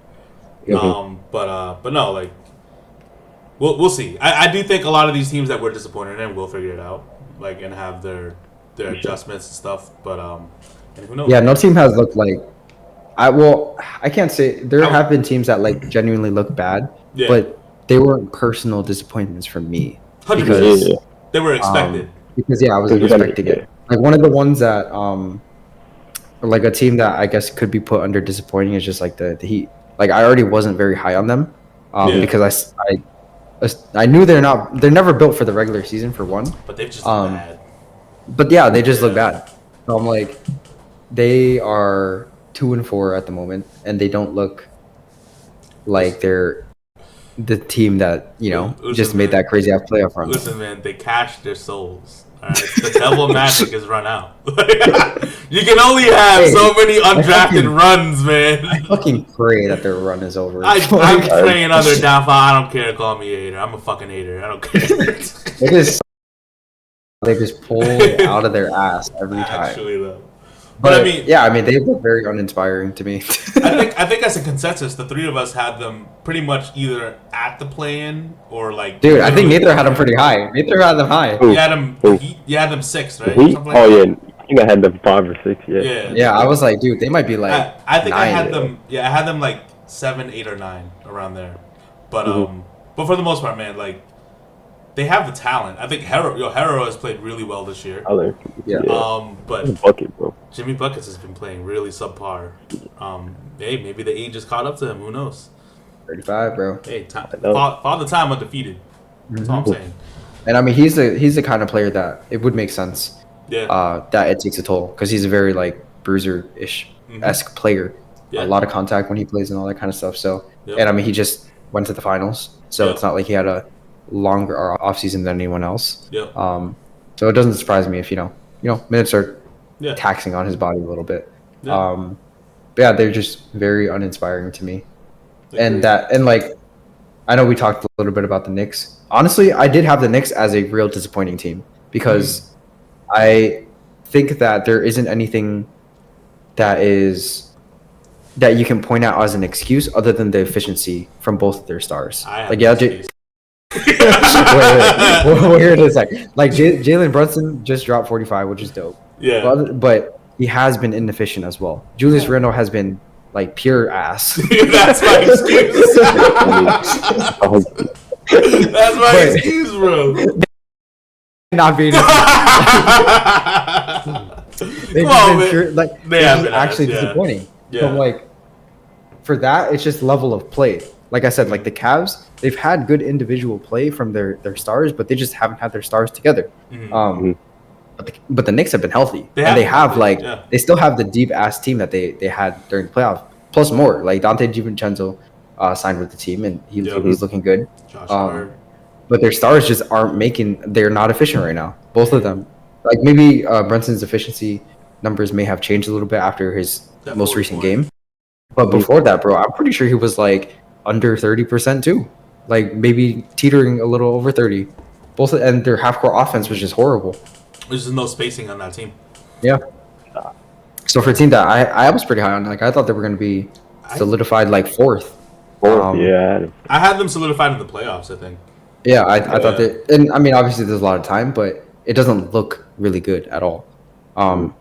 But no, like we'll see. I do think a lot of these teams that we're disappointed in will figure it out, like, and have their adjustments and stuff. But and who knows? Yeah, no team has looked like. I can't say there have been teams that like genuinely look bad, Yeah. but they weren't personal disappointments for me 100%. because They were expected. I was expecting it. Like one of the ones that like a team that I guess could be put under disappointing is just like the Heat. Like I already wasn't very high on them because I knew they're never built for the regular season for one. But they've just looked bad. But yeah, they just look bad. So I'm like, they are 2-4 at the moment, and they don't look like they're the team that Listen, just made man. that crazy ass playoff run. Listen, man, they cashed their souls. All right? The devil magic is run out. You can only have so many undrafted runs, man. I fucking pray that their run is over. I'm praying on their downfall. I don't care. Call me a hater. I'm a fucking hater. I don't care. It is. They just pull out of their ass every time. Actually, though. But I mean, they look very uninspiring to me. I think as a consensus, the three of us had them pretty much either at the play-in or like. Dude, I think Nathan had them pretty high. Nathan had them high. You had them 6, right? Heat? Something like Oh that. yeah, I think I had them 5 or 6. Yeah. Yeah, I was like, dude, they might be like. I think I 9. had them. Yeah, I had them like 7, 8, or 9 around there. But but for the most part, man, like they have the talent. I think Hero has played really well this year. Yeah. But Bucket, bro. Jimmy Buckets has been playing really subpar. Hey, maybe the age just caught up to him. Who knows? 35, bro. Hey, time, know. father time undefeated. That's all I'm saying. And I mean, he's the kind of player that it would make sense. Yeah. That it takes a toll because he's a very like bruiser-ish esque player. Yeah. A lot of contact when he plays and all that kind of stuff. So, Yep. and I mean, he just went to the finals, so Yep. it's not like he had a longer off season than anyone else. Yep. So it doesn't surprise me if minutes are Yeah. taxing on his body a little bit. Yeah. But yeah, they're just very uninspiring to me. Agreed. And like, I know we talked a little bit about the Knicks. Honestly, I did have the Knicks as a real disappointing team because I think that there isn't anything that you can point out as an excuse other than the efficiency from both of their stars. Like, yeah, wait, here it is. Like Jalen Brunson just dropped 45, which is dope. Yeah. But he has been inefficient as well. Julius Randle has been like pure ass. That's my excuse. That's my excuse, bro. Not being Come on, man. like They have been actually ass, yeah. disappointing. Yeah. So like for that, it's just level of play. Like I said, like the Cavs, they've had good individual play from their stars, but they just haven't had their stars together. But the Knicks have been healthy, They and they have, have yeah. they still have the deep ass team that they had during the playoff, plus more. Like Dante DiVincenzo signed with the team, and he's looking good. Josh Hart. But their stars just they're not efficient right now. Both of them. Like maybe Brunson's efficiency numbers may have changed a little bit after his That most 40 recent point. game. But before that, bro, I'm pretty sure he was like under 30% too. Like maybe teetering a little over 30. And their half court offense was just horrible. There's just no spacing on that team. Yeah. So for a team that I was pretty high on, like I thought they were gonna be solidified like fourth. Yeah. I had them solidified in the playoffs, I think. Yeah, I thought that, and I mean, obviously there's a lot of time, but it doesn't look really good at all. And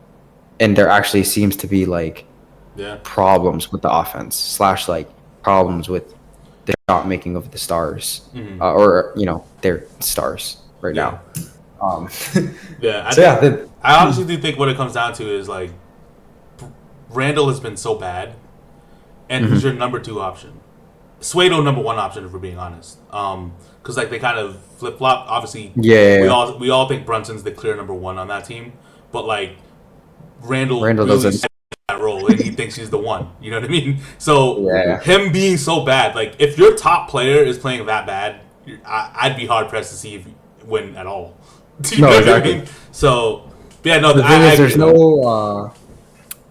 there actually seems to be like problems with the offense / like problems with the shot making of the stars, or their stars right now. I honestly do think what it comes down to is like Randall has been so bad, and who's your number 2 option? Suedo number 1 option, if we're being honest. Because like they kind of flip flop. Obviously, we all think Brunson's the clear number 1 on that team, but like Randall really doesn't that role, and he thinks he's the one. You know what I mean? So Yeah. him being so bad, like if your top player is playing that bad, I'd be hard pressed to see if you win at all. Do you know what I mean? So yeah, no. The thing is,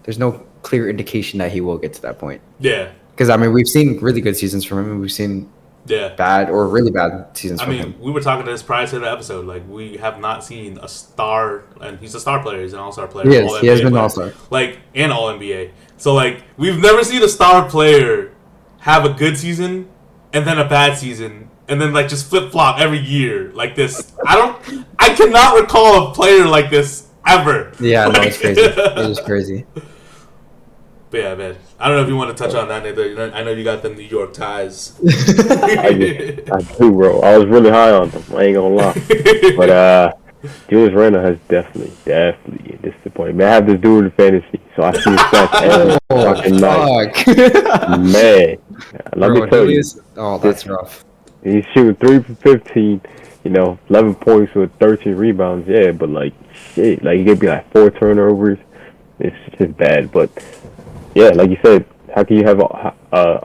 there's no clear indication that he will get to that point. Yeah. Because I mean, we've seen really good seasons from him, and we've seen bad or really bad seasons from him. We were talking to this prior to the episode. Like, we have not seen a star, and he's a star player. He's an all-star player. He has been an all-star. Like, and all-NBA. So, like, we've never seen a star player have a good season and then a bad season and then like just flip flop every year like this. I cannot recall a player like this ever. Yeah, no, Like- it's crazy. It is crazy. But yeah, man. I don't know if you want to touch on that, Nathan. I know you got the New York ties. I do, bro. I was really high on them. I ain't gonna lie. But Julius Randle has definitely disappointed. Man, I have this dude in fantasy, so I see his stats every fucking night. Fuck. Man, let me tell you, Oh, that's rough. he's shooting 3 for 15. 11 points with 13 rebounds. Yeah, but like shit, like he could be like 4 turnovers. It's just bad. But yeah, like you said, how can you have a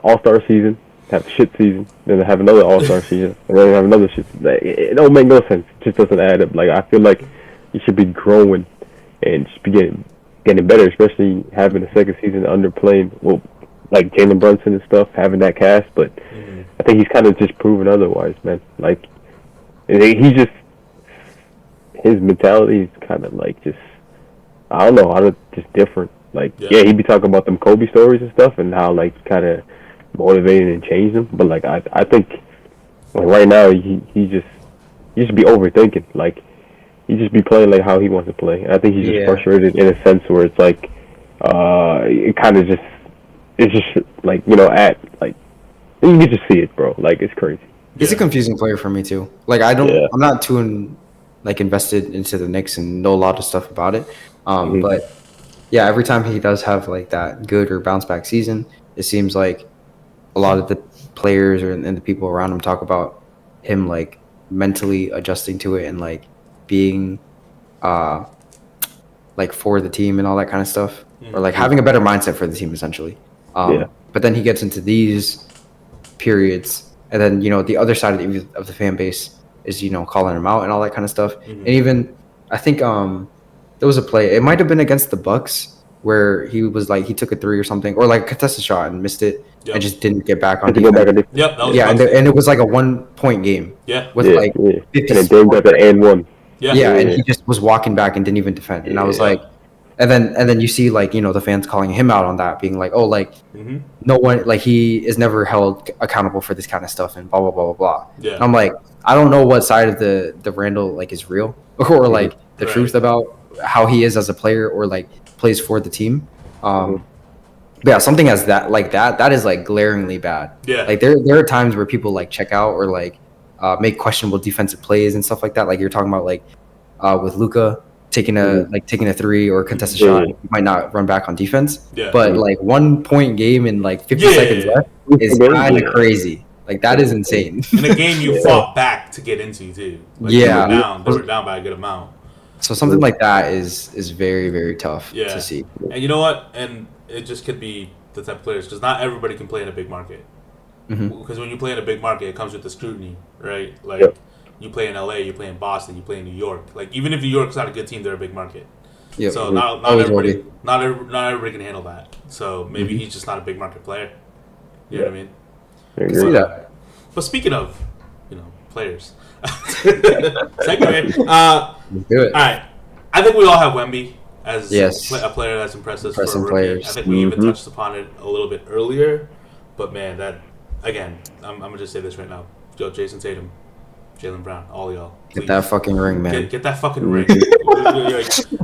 all-star season, have a shit season, then have another all-star season, and then have another shit season? It don't make no sense. It just doesn't add up. Like I feel like you should be growing and just be getting better, especially having a second season underplaying, well, like Jalen Brunson and stuff, having that cast. But I think he's kind of just proven otherwise, man. Like he just, his mentality is kind of like just, I don't know, just different. Like, yeah, he'd be talking about them Kobe stories and stuff and how, like, kind of motivated and changed them. But, like, I think, like, right now, he just be overthinking. Like, he just be playing, like, how he wants to play. And I think he's just frustrated in a sense where it's, like, it kind of just, it's just, like, you can just see it, bro. Like, it's crazy. He's a confusing player for me, too. Like, I'm not too, invested into the Knicks and know a lot of stuff about it. But yeah, every time he does have like that good or bounce back season, it seems like a lot of the players and the people around him talk about him like mentally adjusting to it and like being like for the team and all that kind of stuff, or like having a better mindset for the team essentially. But then he gets into these periods, and then the other side of the fan base is calling him out and all that kind of stuff. And even I think there was a play. It might have been against the Bucks where he was like he took a 3 or something, or like a contested shot and missed it and just didn't get back on defense. Yep, that was and it was like a 1-point game. Yeah, with like 50 and then Dame got the and one. Yeah, and he just was walking back and didn't even defend. And I was like, and then you see like the fans calling him out on that, being like, oh, like no one, like he is never held accountable for this kind of stuff and blah blah blah blah blah. Yeah, and I'm like, I don't know what side of the Randall like is real or like the truth about how he is as a player or like plays for the team. But yeah, something as that is like glaringly bad. Yeah, like there are times where people like check out or like make questionable defensive plays and stuff like that. Like you're talking about like with Luka taking a 3 or a contested shot, you might not run back on defense. Yeah, but like 1-point game in like 50 seconds left is kind of crazy. Like that is insane. In a game you fought back to get into too. Like, they were down by a good amount. So something like that is very, very tough to see. And you know what? And it just could be the type of players, because not everybody can play in a big market. Because when you play in a big market, it comes with the scrutiny, right? Like you play in LA, you play in Boston, you play in New York. Like even if New York's not a good team, they're a big market. So not everybody can handle that. So maybe he's just not a big market player. You know what I mean? I can see that. But speaking of, players, segue. Let's do it. All right, I think we all have Wemby as Yes. a player that's impressed us Impressive for a rookie. players. I think we even touched upon it a little bit earlier, but man, that again, I'm gonna just say this right now: Yo, Jason Tatum, Jaylen Brown, all y'all, Get that fucking ring, man. get that fucking ring.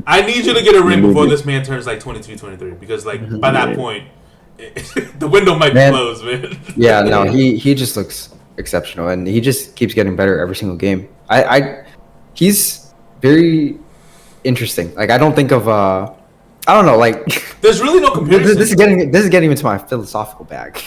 I need you to get a ring before this man turns like 22, 23, because like by that point, the window might be closed, man. Yeah, no, he just looks exceptional, and he just keeps getting better every single game. He's very interesting. Like I don't think of I don't know, like there's really no comparison. This is getting into my philosophical bag,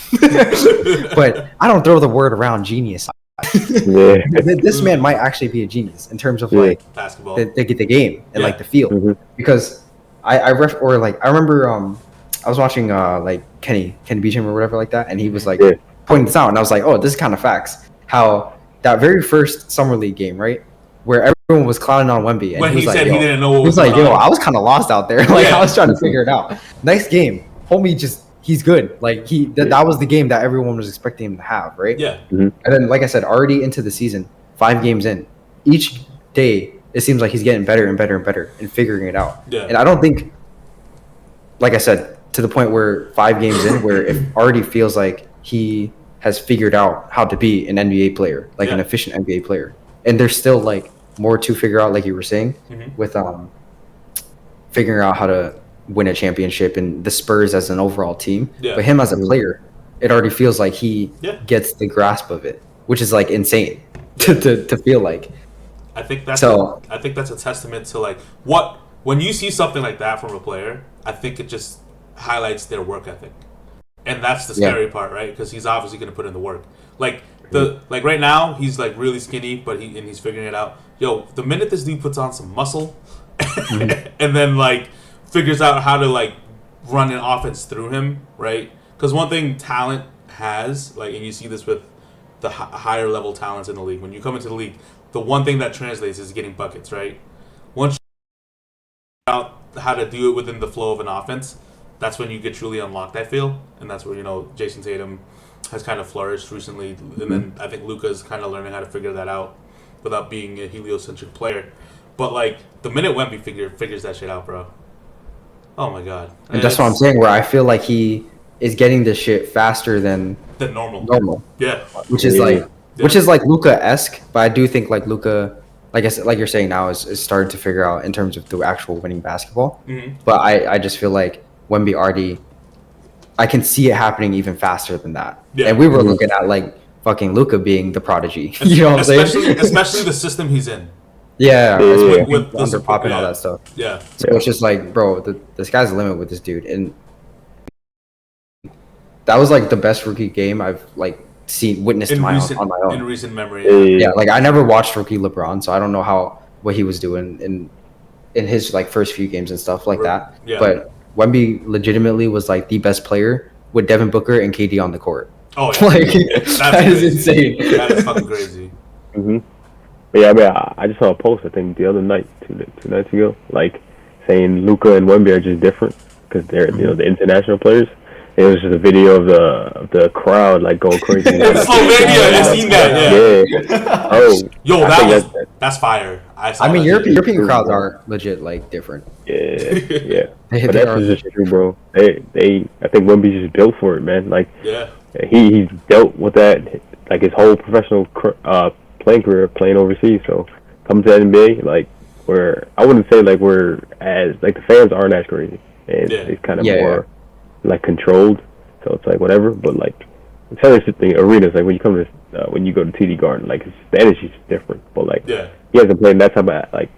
but I don't throw the word around genius. This man might actually be a genius in terms of like basketball, the game and like the field, because I remember I was watching like Kenny Beecham or whatever like that, and he was like pointing this out, and I was like, oh, this is kind of facts. How that very first summer league game, right, where everyone was clowning on Wemby, and when he said like, he didn't know what he was was like, going yo, on. I was kind of lost out there. Like I was trying to figure it out. Next game, homie, he's good. Like that was the game that everyone was expecting him to have, right? Yeah. And then, like I said, already into the season, 5 games in, each day it seems like he's getting better and better and better and figuring it out. Yeah. And I don't think, like I said, to the point where 5 games in, where it already feels like he has figured out how to be an NBA player, like an Yeah. efficient NBA player. And there's still like more to figure out, like you were saying, Mhm. with figuring out how to win a championship and the Spurs as an overall team. Yeah. But him as a player, it already feels like he Yeah. gets the grasp of it, which is like insane to feel like. I think that's So- I think that's a testament to like when you see something like that from a player, I think it just highlights their work ethic, and that's the Yeah. scary part, right? Because he's obviously going to put in the work. Like like right now, he's like really skinny, but he's figuring it out. Yo, the minute this dude puts on some muscle, and then like figures out how to like run an offense through him, right? Because one thing talent has, like, and you see this with the higher level talents in the league. When you come into the league, the one thing that translates is getting buckets, right? Once you figure out how to do it within the flow of an offense, that's when you get truly unlocked, I feel. And that's where, Jason Tatum has kind of flourished recently. And then I think Luka's kind of learning how to figure that out without being a heliocentric player. But, like, the minute Wemby figures that shit out, bro. Oh, my God. And that's what I'm saying, where I feel like he is getting this shit faster than Than normal. normal, Yeah. which is Yeah. like, which is like Luka-esque. But I do think like Luka, like I said, like you're saying now, is starting to figure out in terms of the actual winning basketball. Mhm. But I just feel like Wemby already, I can see it happening even faster than that. Yeah. And we were looking at like fucking Luka being the prodigy. You know what I'm saying? Especially the system he's in. Yeah, Yeah. with, With the under support, pop and all yeah. that stuff. Yeah. So it's just like, bro, the sky's the limit with this dude. And that was like the best rookie game I've like witnessed In on recent my own. in recent memory. Yeah. Yeah, like I never watched rookie LeBron, so I don't know what he was doing in his like first few games and stuff like that. Yeah. But Wemby legitimately was like the best player with Devin Booker and KD on the court. Oh, yeah. Like That's that is crazy. insane. That is fucking crazy. hmm But yeah, I mean, I just saw a post, I think, the other night, two nights ago, like saying Luka and Wemby are just different because they're, the international players. It was just a video of the crowd like going crazy. Slovenia, I seen that, Yeah. Oh. Yo, I think that's fire. Saw I mean, that shit. European crowds are legit like different. Yeah. Yeah. They But are. that's just true, bro. They. I think Wemby's just built for it, man. Like Yeah. he's dealt with that like his whole professional playing career, playing overseas. So coming to the NBA, like I wouldn't say like we're as like the fans aren't as crazy, and Yeah. it's kind of Yeah, more like controlled. So it's like whatever. But like the tennis thing, arenas, like when you come to when you go to TD Garden, like the energy's different. But like Yeah. he hasn't played in that type of like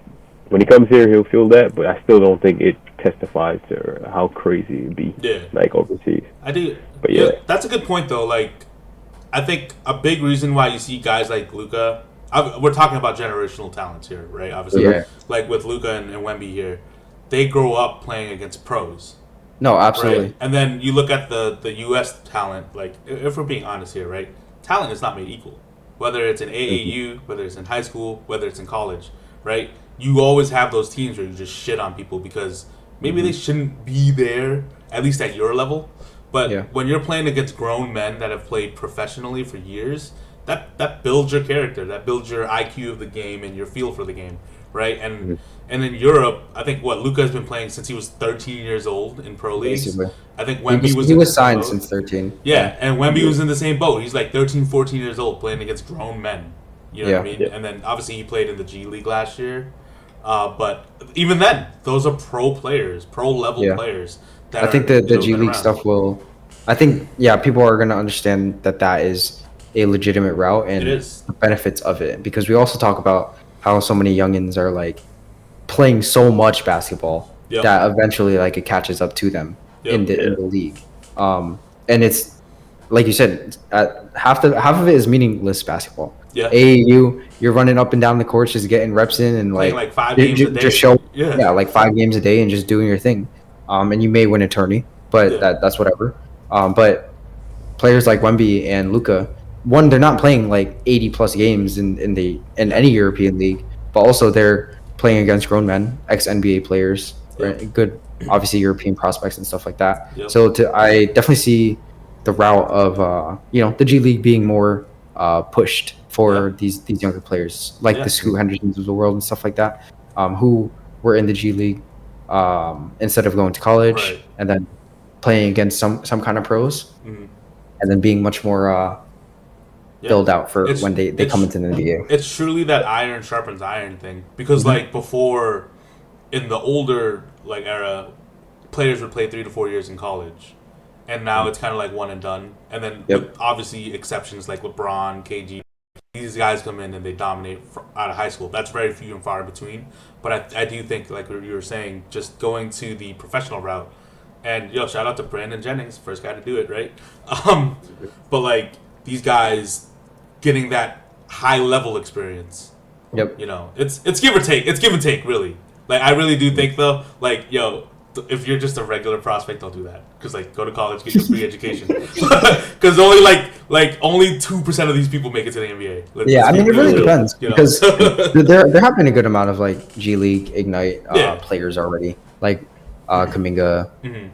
when he comes here, he'll feel that. But I still don't think it testifies to how crazy it'd be Yeah. like overseas. I do. But yeah. That's a good point, though. Like, I think a big reason why you see guys like Luka, we're talking about generational talents here, right? Obviously, Yeah. like with Luka and Wemby here, they grow up playing against pros, No, absolutely. right? And then you look at the U.S. talent. Like, if we're being honest here, right? Talent is not made equal. Whether it's in AAU, whether it's in high school, whether it's in college, right? You always have those teams where you just shit on people because maybe they shouldn't be there, at least at your level. But Yeah. when you're playing against grown men that have played professionally for years, that builds your character, that builds your IQ of the game and your feel for the game, right? And in Europe, I think Luka's been playing since he was 13 years old in pro leagues. Basically. I think He Wemby was, was he in was the same signed boat. since 13. Yeah, and Wemby was in the same boat. He's like 13, 14 years old playing against grown men. You know what I Yeah. mean? Yeah. And then obviously he played in the G League last year. But even then, those are pro players, pro level Yeah. players. That I think are, the G been League around. stuff will. I think people are gonna understand that is a legitimate route and It is. the benefits of it, because we also talk about how so many youngins are like playing so much basketball Yep. that eventually like it catches up to them in Yep. the league. And it's like you said, half of it is meaningless basketball. Yeah. AAU, you're running up and down the courts just getting reps in and Playing like like 5 games a day. just show Yeah. like 5 games a day and just doing your thing. And you may win a tourney, but Yeah. that's whatever. But players like Wemby and Luka, one, they're not playing like 80 plus games in any European league, but also they're playing against grown men, ex NBA players, right? Good, obviously European prospects and stuff like that. Yep. So I definitely see the route of the G League being more pushed for Yeah. these younger players like Yeah. the Scoot Hendersons of the world and stuff like that, who were in the G League instead of going to college Right. and then playing against some kind of pros. Mhm. and then being much more Yeah. filled out for It's- when they it's- come into the NBA. It's truly that iron sharpens iron thing because Mm-hmm. like before, in the older like era, players would play 3 to 4 years in college, and now it's kind of like one and done. And then Yep. with obviously exceptions like LeBron, KG, these guys come in and they dominate out of high school. That's very few and far in between. But I do think, like you were saying, just going to the professional route. And yo, shout out to Brandon Jennings, first guy to do it, right? But like these guys getting that high level experience. Yep. You know, it's give or take. It's give and take, really. Like I really do think though, like yo, if you're just a regular prospect, don't do that. Because like go to college, get your free education. Because only like only 2% of these people make it to the NBA. Yeah, I mean, it really real, depends you know? because there have been a good amount of like G League Ignite Yeah. players already, like Kaminga, Mhm.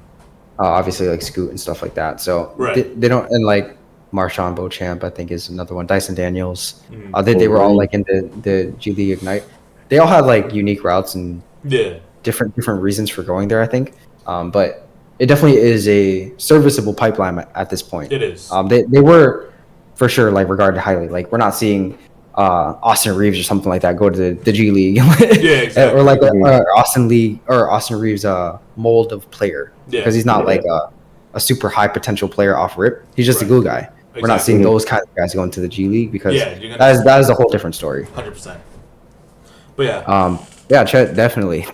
obviously like Scoot and stuff like that. So Right. they don't, and like Marshawn Beauchamp, I think is another one. Dyson Daniels, Mhm. they were all like in the G League Ignite. They all had like unique routes and Yeah. different reasons for going there, I think. But it definitely is a serviceable pipeline at this point. It is. They were for sure like regarded highly. Like we're not seeing Austin Reeves or something like that go to the G League, exactly. or like Austin Reeves mold of player, Yeah. because he's not like a super high potential player off rip. He's just Right. a glue guy. We're not Exactly. seeing those kind of guys going to the G League because Yeah, you're gonna- that is a whole different story. 100%. But yeah. Yeah, Chet definitely.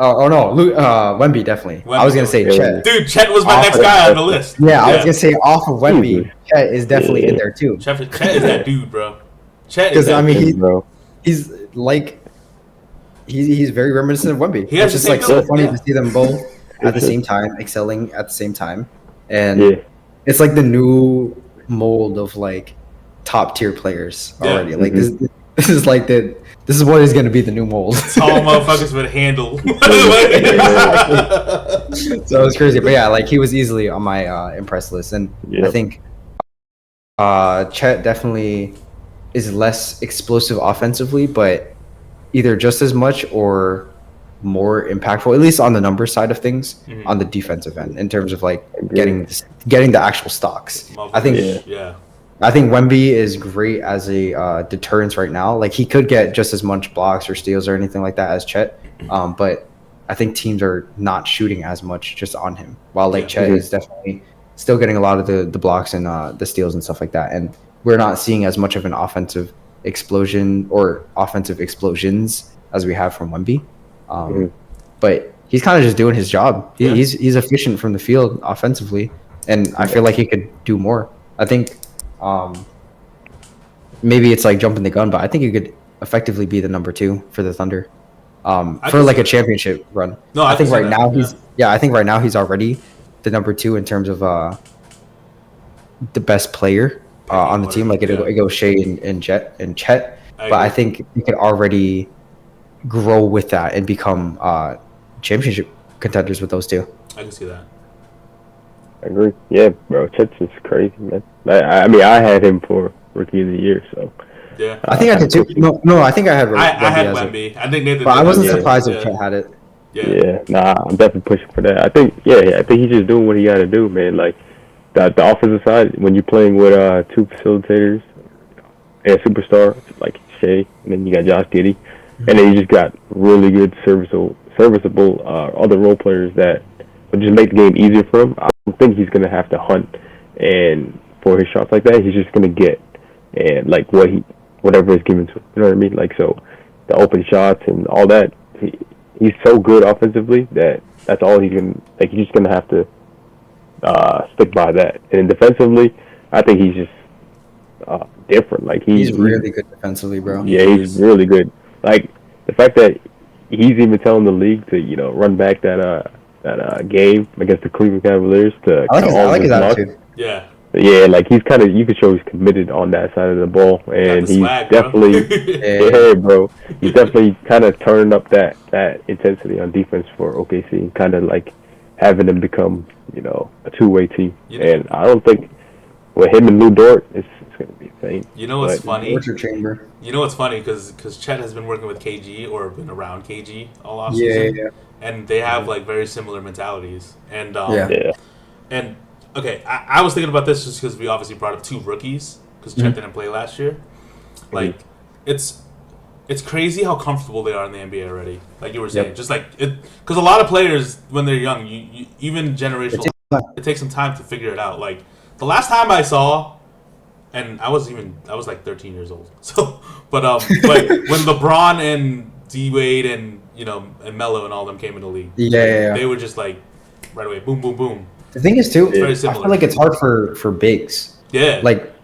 Wemby definitely. I was gonna say Wemby. Chet. Dude, Chet was my Off next of- guy on the list. Yeah, I was gonna say off of Wemby, Jesus. Chet is definitely in there too. Chet is that dude, bro. Chet is Because that I mean, dude. bro. he's like, he's very reminiscent of Wemby. He has It's just the same like so build, funny yeah. to see them both at the same time, excelling at the same time, and Yeah. it's like the new mold of like top tier players Yeah. already. Like this is like this is what is gonna be the new mold. Tall motherfuckers with a handle. So it's crazy, but yeah, like he was easily on my impress list, and Yeah. I think Chet definitely is less explosive offensively, but either just as much or more impactful, at least on the number side of things, Mhm. on the defensive end, in terms of like Agreed. getting the actual stocks. I think Yeah. Yeah. I think Wemby is great as a deterrence right now. Like he could get just as much blocks or steals or anything like that as Chet, but I think teams are not shooting as much just on him. While like Yeah. Chet Mhm. is definitely still getting a lot of the blocks and the steals and stuff like that, and we're not seeing as much of an offensive explosion or offensive explosions as we have from Wemby. Mhm. But he's kind of just doing his job. Yeah. He's efficient from the field offensively, and I feel like he could do more. I think maybe it's like jumping the gun, but I think he could effectively be the number 2 for the Thunder I for can like see a championship run. No, I I think can see right that, now yeah. I think right now he's already the number 2 in terms of the best player on the team. Like it goes Shea and Chet, I but I agree. think he could already grow with that and become championship contenders with those two. I can see that. I agree. Yeah, bro. Chet's is crazy, man. I mean, I had him for rookie of the year, so Yeah. I think I did too. No, I think I had. I had as a- Wemby. I think Nathan. but I did wasn't as well. surprised if Yeah. Chet had it. Yeah. yeah. Nah, I'm definitely pushing for that. I think he's just doing what he got to do, man. Like the offensive side, when you're playing with 2 facilitators and a superstar like Shea, and then you got Josh Giddey, and then you just got really good serviceable other role players that would just make the game easier for him. I don't think he's gonna have to hunt and for his shots like that. He's just gonna get and like whatever is given to him. You know what I mean? Like so, the open shots and all that. He's so good offensively that that's all he's gonna like. He's just gonna have to stick by that. And then defensively, I think he's just different. Like He's really good defensively, bro. yeah, he's really good. Like the fact that he's even telling the league to run back that game against the Cleveland Cavaliers to I like his luck. attitude. Yeah. Yeah, like he's kind of you could show he's committed on that side of the ball, and the he's swag, bro. definitely Yeah. yeah, bro. He's definitely kind of turning up that intensity on defense for OKC, and kind of like having them become a two-way team. You know- And I don't think with him and Lou Dort, it's going to be insane. You know what's But- funny? Torture chamber. You know what's funny? Because Chet has been working with KG or been around KG all off Yeah, season, yeah. and they have like very similar mentalities. And Yeah. Yeah, and okay, I was thinking about this just because we obviously brought up 2 rookies because Chet didn't play last year. Like, it's crazy how comfortable they are in the NBA already. Like you were saying, just like it, because a lot of players when they're young, you even generational, it takes some time to figure it out. Like the last time I saw, and I was like 13 years old. So, but when LeBron and D Wade and and Melo and all them came in the league, they were just like right away, boom, boom, boom. The thing is too, very I similar. feel like it's hard for bigs. Yeah, Like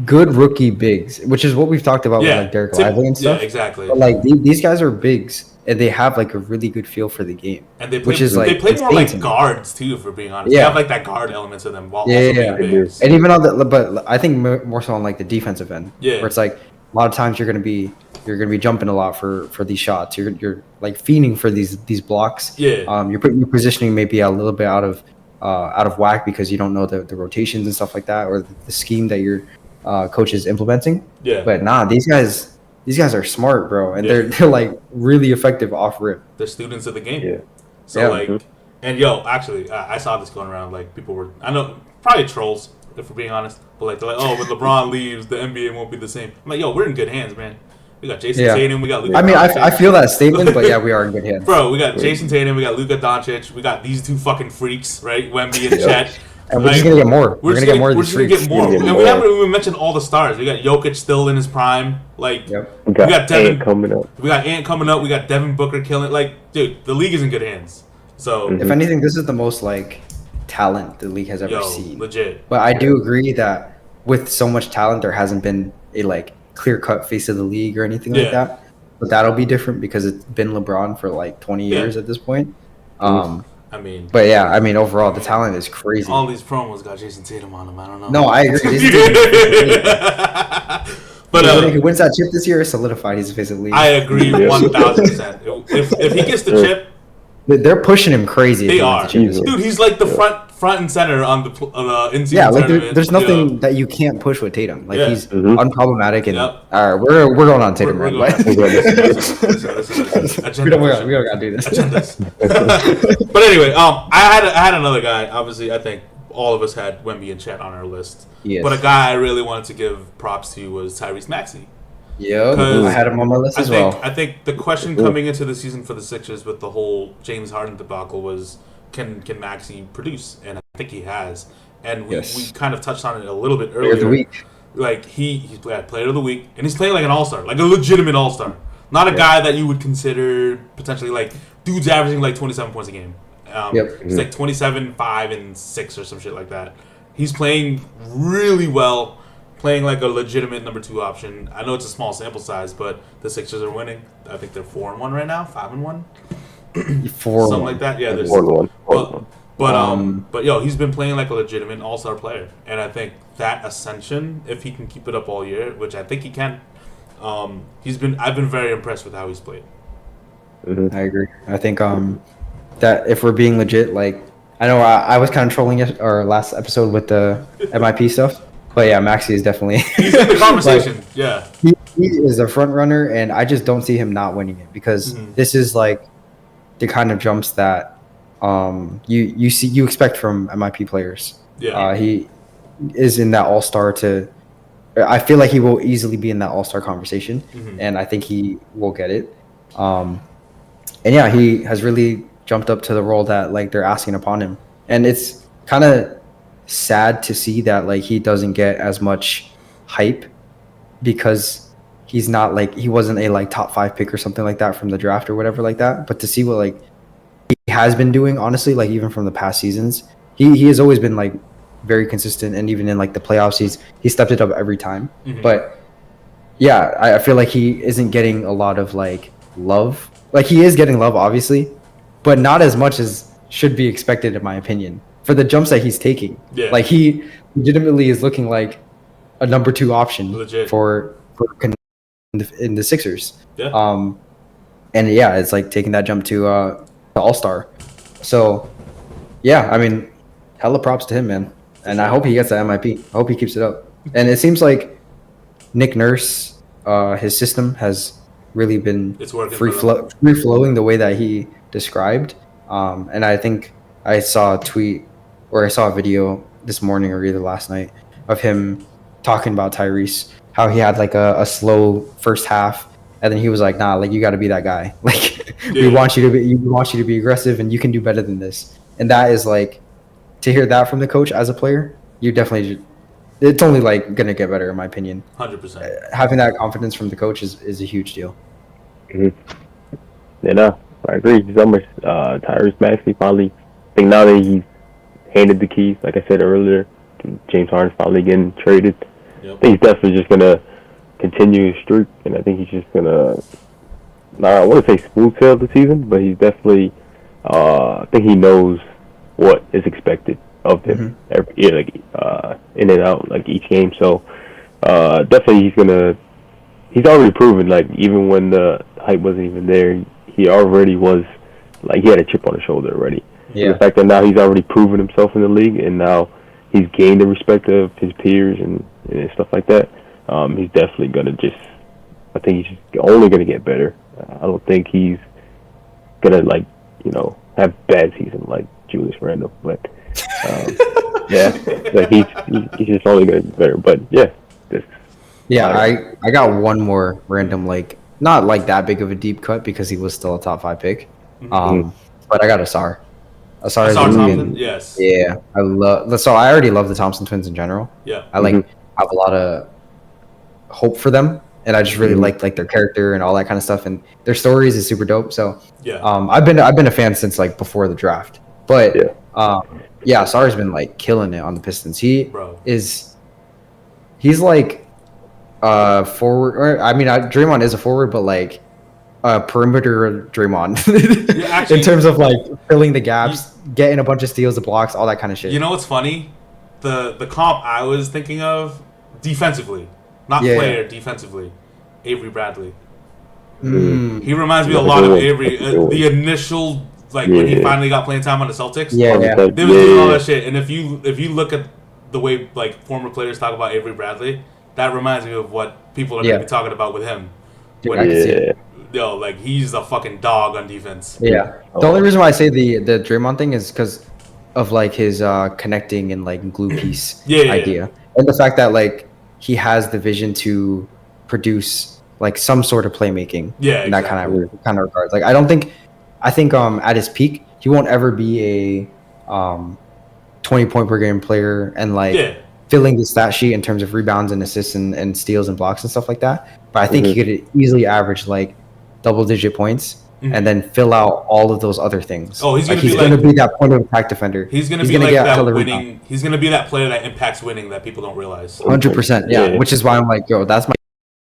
good rookie bigs, which is what we've talked about with like Derek Lively and stuff. Yeah, exactly. But like these guys are bigs, and they have like a really good feel for the game. And they play, which is, like, they play more insane like to me. guards too, for being honest. Yeah. They have like that guard element to them while Yeah, also yeah, being yeah. bigs. And even on the, but I think more so on like the defensive end, Yeah. where it's like a lot of times you're gonna be jumping a lot for these shots. You're like fiending for these blocks. Yeah. Your positioning may be a little bit out of whack because you don't know the rotations and stuff like that, or the scheme that your coach is implementing. Yeah. But nah, these guys are smart, bro, and Yeah. they're like really effective off rip. They're students of the game. Yeah. So Yeah. like, and yo, actually, I saw this going around. Like people were, I know, probably trolls if we're being honest, but like they're like, oh, when LeBron leaves, the NBA won't be the same. I'm like, yo, we're in good hands, man. We got Jason Yeah. Tatum, we got Luka I mean, Doncic. I feel that statement, but yeah, we are in good hands. Bro, we got Jason Tatum, we got Luka Doncic, we got these 2 fucking freaks, right? Wemby and Chet. And we're just gonna get more. We're gonna get more of We're these just gonna get freaks. more. We're gonna get And we more. haven't even mentioned all the stars. We got Jokic still in his prime. Like, Yep. We got, got Devin- Ant coming up. we got Ant coming up. We got Devin Booker killing. Like, dude, the league is in good hands. So, If anything, this is the most like talent the league has ever yo, seen. legit. But I do agree that with so much talent, there hasn't been a like clear cut face of the league or anything like Yeah. that. But that'll be different because it's been LeBron for like 20 Yeah. years at this point. I mean, But yeah, I mean overall the talent is crazy. all these promos got Jason Tatum on them. I don't know. No, I agree. But If he wins that chip this year, it's solidified. He's the face of the league. I agree Yeah. 1000%. If he gets the chip, They're pushing him crazy. if they he wins are. the chip this year. Dude, he's like the front and center on the in-season Yeah, like tournament. there's you know. nothing that you can't push with Tatum. Like Yeah. he's Mhm. unproblematic and Yep. all right, we're going on Tatum, We're right? going- We don't gotta do this. But anyway, I had another guy. Obviously, I think all of us had Wemby and Chet on our list. Yes. But a guy I really wanted to give props to was Tyrese Maxey. Yep, 'Cause I had him on my list as well. I think the question coming into the season for the Sixers with the whole James Harden debacle was, can Maxey produce? And I think he has. And we Yes. kind of touched on it a little bit Player earlier. of the week. Like he's player of the week, and he's playing like an all-star, like a legitimate all-star, not a guy that you would consider potentially like dude's averaging like 27 points a game. Yep. He's like 27, 5, and 6 or some shit like that. He's playing really well, playing like a legitimate number 2 option. I know it's a small sample size, but the Sixers are winning. I think they're 4-1 right now, 5-1, something like that. Yeah, there's 1-1. but yo, he's been playing like a legitimate all-star player, and I think that ascension, if he can keep it up all year, which I think he can, I've been very impressed with how he's played. I agree. I think that if we're being legit, like I know I was kind of trolling our last episode with the MIP stuff, but yeah, Maxey is definitely He's in the conversation. Yeah, he is a front runner, and I just don't see him not winning it because this is like the kind of jumps that you expect from MIP players. yeah. He is in that all-star I feel like he will easily be in that all-star conversation, and I think he will get it. And yeah, he has really jumped up to the role that like they're asking upon him, and it's kind of sad to see that like he doesn't get as much hype because he's not like he wasn't a like top 5 pick or something like that from the draft or whatever like that. But to see what like he has been doing, honestly, like even from the past seasons, he has always been like very consistent, and even in like the playoffs, he stepped it up every time. But yeah, I feel like he isn't getting a lot of like love. Like he is getting love, obviously, but not as much as should be expected, in my opinion, for the jumps that he's taking. Yeah. Like he legitimately is looking like a number 2 option Legit. for in the Sixers. Yeah. And yeah, it's like taking that jump to All-Star. So yeah, I mean, hella props to him, man. And I hope he gets the MIP. I hope he keeps it up. And it seems like Nick Nurse, his system has really been It's working free for them. flowing the way that he described. And I think I saw a tweet or I saw a video this morning or either last night of him talking about Tyrese, how he had like a slow first half, and then he was like, "Nah, like you got to be that guy. Like we want you to be aggressive, and you can do better than this." And that is like, to hear that from the coach as a player, you definitely. It's only like gonna get better in my opinion. 100%. Having that confidence from the coach is a huge deal. Yeah, no, I agree. So much. Tyrese Maxey finally. I think now that he's handed the keys, like I said earlier, James Harden's finally getting traded. Yep. I think he's definitely just gonna continue his streak, and I think he's just gonna. I want to say smooth sail the season, but he's definitely. I think he knows what is expected of him every year, like in and out, like each game. So definitely he's already proven, like even when the hype wasn't even there, he already was like he had a chip on his shoulder already. Yeah. And the fact that now he's already proven himself in the league, and now he's gained the respect of his peers and stuff like that. He's definitely gonna I think he's just only gonna get better. I don't think he's gonna have bad season like Julius Randle, but yeah, like he's just only gonna get better. But yeah, I got one more random, like not like that big of a deep cut because he was still a top 5 pick. But I got Asar. Asar is Thompson? Yes. Yeah, I already love the Thompson twins in general. Yeah. I have a lot of hope for them, and I just really like their character and all that kind of stuff, and their stories is super dope. So Yeah. I've been a fan since like before the draft. But Asar's been like killing it on the Pistons. He's like forward, or I mean Draymond is a forward, but like perimeter Draymond Yeah, actually, in terms of like filling the gaps, getting a bunch of steals, the blocks, all that kind of shit. You know what's funny? The comp I was thinking of defensively, not player, defensively, Avery Bradley. He reminds me a lot of Avery. The initial, like when he finally got playing time on the Celtics. Yeah. They was doing all that shit. And if you look at the way like former players talk about Avery Bradley, that reminds me of what people are going to be talking about with him. Dude, I can see it. Yo, like he's a fucking dog on defense. Yeah. The only reason why I say the Draymond thing is because of like his connecting and like glue piece idea, and the fact that like he has the vision to produce like some sort of playmaking. Yeah, in that kind of regards. Like I think at his peak he won't ever be a 20-point per game player and like filling the stat sheet in terms of rebounds and assists and steals and blocks and stuff like that. But I think he could easily average like double-digit points and then fill out all of those other things. Oh, he's going to be that point of attack defender. He's going to be like that winning. He's going to be that player that impacts winning that people don't realize. 100%, yeah. Which is why I'm like, yo, that's my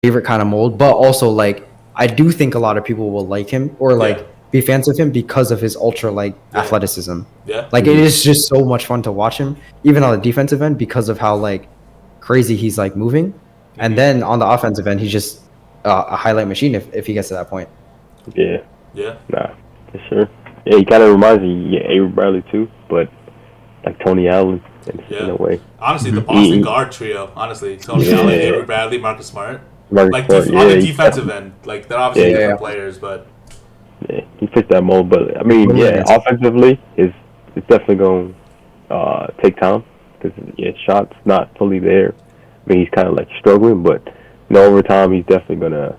favorite kind of mold. But also, like, I do think a lot of people will like him or like be fans of him because of his ultra like athleticism. Yeah. Like it is just so much fun to watch him, even on the defensive end, because of how like crazy he's like moving, and then on the offensive end, he's just a highlight machine if he gets to that point. Yeah. Yeah. Nah, for sure. Yeah, he kind of reminds me, Avery Bradley too, but like Tony Allen in a way. Honestly, the Boston guard trio. Honestly, Tony Allen, Avery Bradley, Marcus Smart. On the defensive end, like they're obviously different players, but he fits that mold. But I mean, offensively, it's definitely going to take time because shots not fully there. I mean, he's kind of like struggling, but over time, he's definitely gonna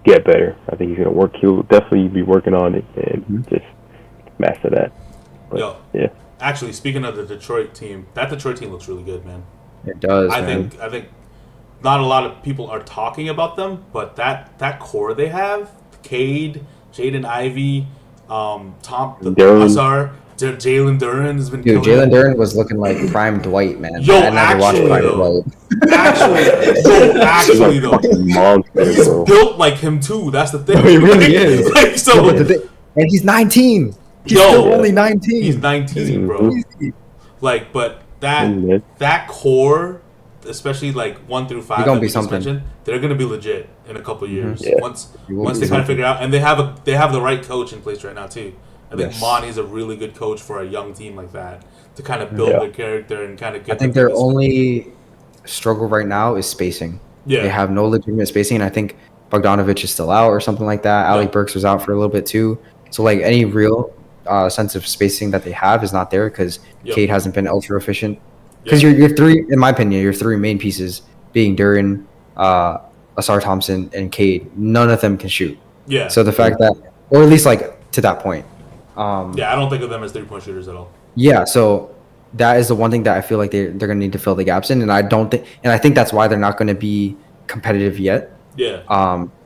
get better. I think he's gonna work. He'll definitely be working on it and just master that. But, actually, speaking of the Detroit team, that Detroit team looks really good, man. It does. I think not a lot of people are talking about them, but that core they have, Cade, Jaden Ivey, Asar, Jalen Duren has been. Dude, Jalen Duren was looking like prime Dwight, man. Yo, actually, though, he's built like him too. That's the thing. He really is. Like, and he's 19. He's still only 19. He's 19, bro. Like, but that core, especially like 1 through 5, gonna be something. They're gonna be legit in a couple of years. Once they kind of figure it out, and they have the right coach in place right now too. I think Monty's a really good coach for a young team like that to kind of build their character and kind of get. I think their only struggle right now is spacing. Yeah, they have no legitimate spacing, and I think Bogdanovich is still out or something like that. Alec Burks was out for a little bit too. So like any real sense of spacing that they have is not there because Yep. Cade hasn't been ultra efficient. Because Yep. your three, in my opinion, your three main pieces being Duran, Asar Thompson, and Cade, none of them can shoot. Yeah. So the fact that, or at least like to that point, Yeah, I don't think of them as 3-point shooters at all. yeah. So that is the one thing that I feel like they're gonna need to fill the gaps in, and I think that's why they're not gonna be competitive yet, Yeah.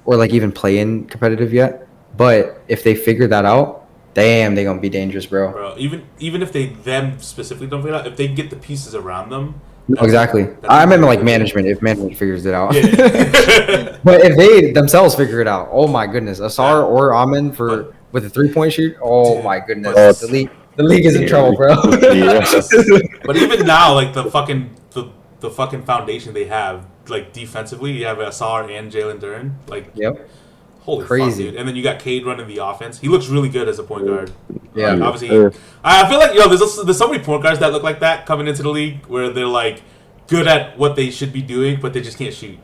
or like even play in competitive yet. But if they figure that out, damn, they gonna be dangerous, bro. Bro, even if they them specifically don't figure it out, if they get the pieces around them. No, exactly. I meant like management. If management figures it out, Yeah. but if they themselves figure it out, oh my goodness, Asar or Amin with a 3-point shoot, oh Dude, my goodness, but- the league is in trouble, bro. Yeah. But even now, like the fucking foundation they have, like defensively, you have Asar and Jalen Duran. Like, Yep. holy Crazy. fuck, dude. And then you got Cade running the offense. He looks really good as a point guard. Yeah. Like, obviously, I feel like there's so many point guards that look like that coming into the league where they're like good at what they should be doing, but they just can't shoot.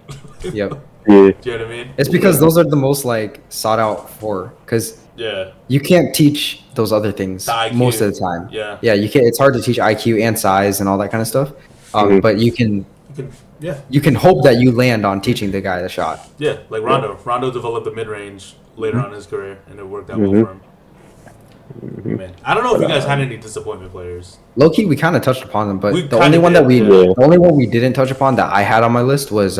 Yep. Yeah. Do you know what I mean? It's because those are the most like sought out for because Yeah. you can't teach those other things The IQ. most of the time. Yeah. Yeah, you can't. It's hard to teach IQ and size and all that kind of stuff. But you can You can hope that you land on teaching the guy the shot. Yeah, like Rondo. Rondo developed the mid range later on in his career, and it worked out well for him. Man, I don't know if you guys had any disappointment players. Low key, we kind of touched upon them, but We the kinda only one that did, yeah. the only one we didn't touch upon that I had on my list was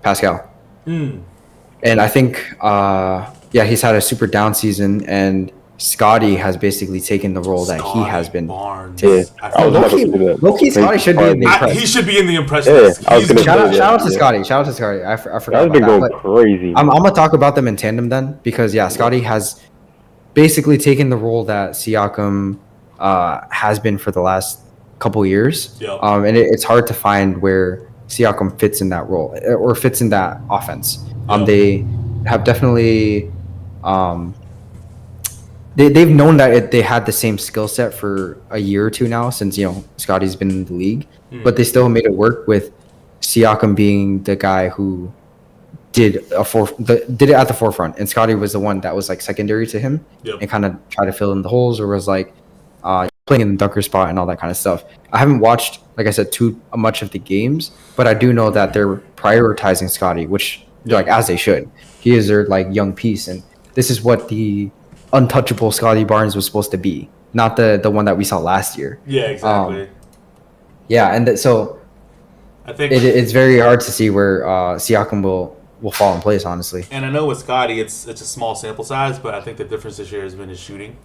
Pascal. And I think he's had a super down season, and Scotty has basically taken the role that he has been. Barnes. Yeah. I I feel was like about to say that. Low key, Scotty should be in the impress. he should be in the impress Yeah, list. I was gonna Shout out, Yeah, shout out to yeah. Scotty. Shout out to Scotty. I forgot That's about been that. going But crazy. I'm gonna talk about them in tandem then, because yeah, Scotty has basically taken the role that Siakam has been for the last couple years. Yep. And it's hard to find where Siakam fits in that role or fits in that offense. Yep. They have definitely they've known that they had the same skill set for a year or two now since Scotty's been in the league, but they still made it work with Siakam being the guy who did it at the forefront, and Scotty was the one that was like secondary to him Yep. and kind of try to fill in the holes or was like playing in the dunker spot and all that kind of stuff. I haven't watched, like I said, too much of the games, but I do know that they're prioritizing Scotty, which like as they should. He is their like young piece, and this is what the untouchable Scotty Barnes was supposed to be, not the one that we saw last year. Yeah, exactly. Yeah, and so I think, it's very hard to see where Siakam will fall in place, honestly. and I know with Scotty, it's a small sample size, but I think the difference this year has been his shooting.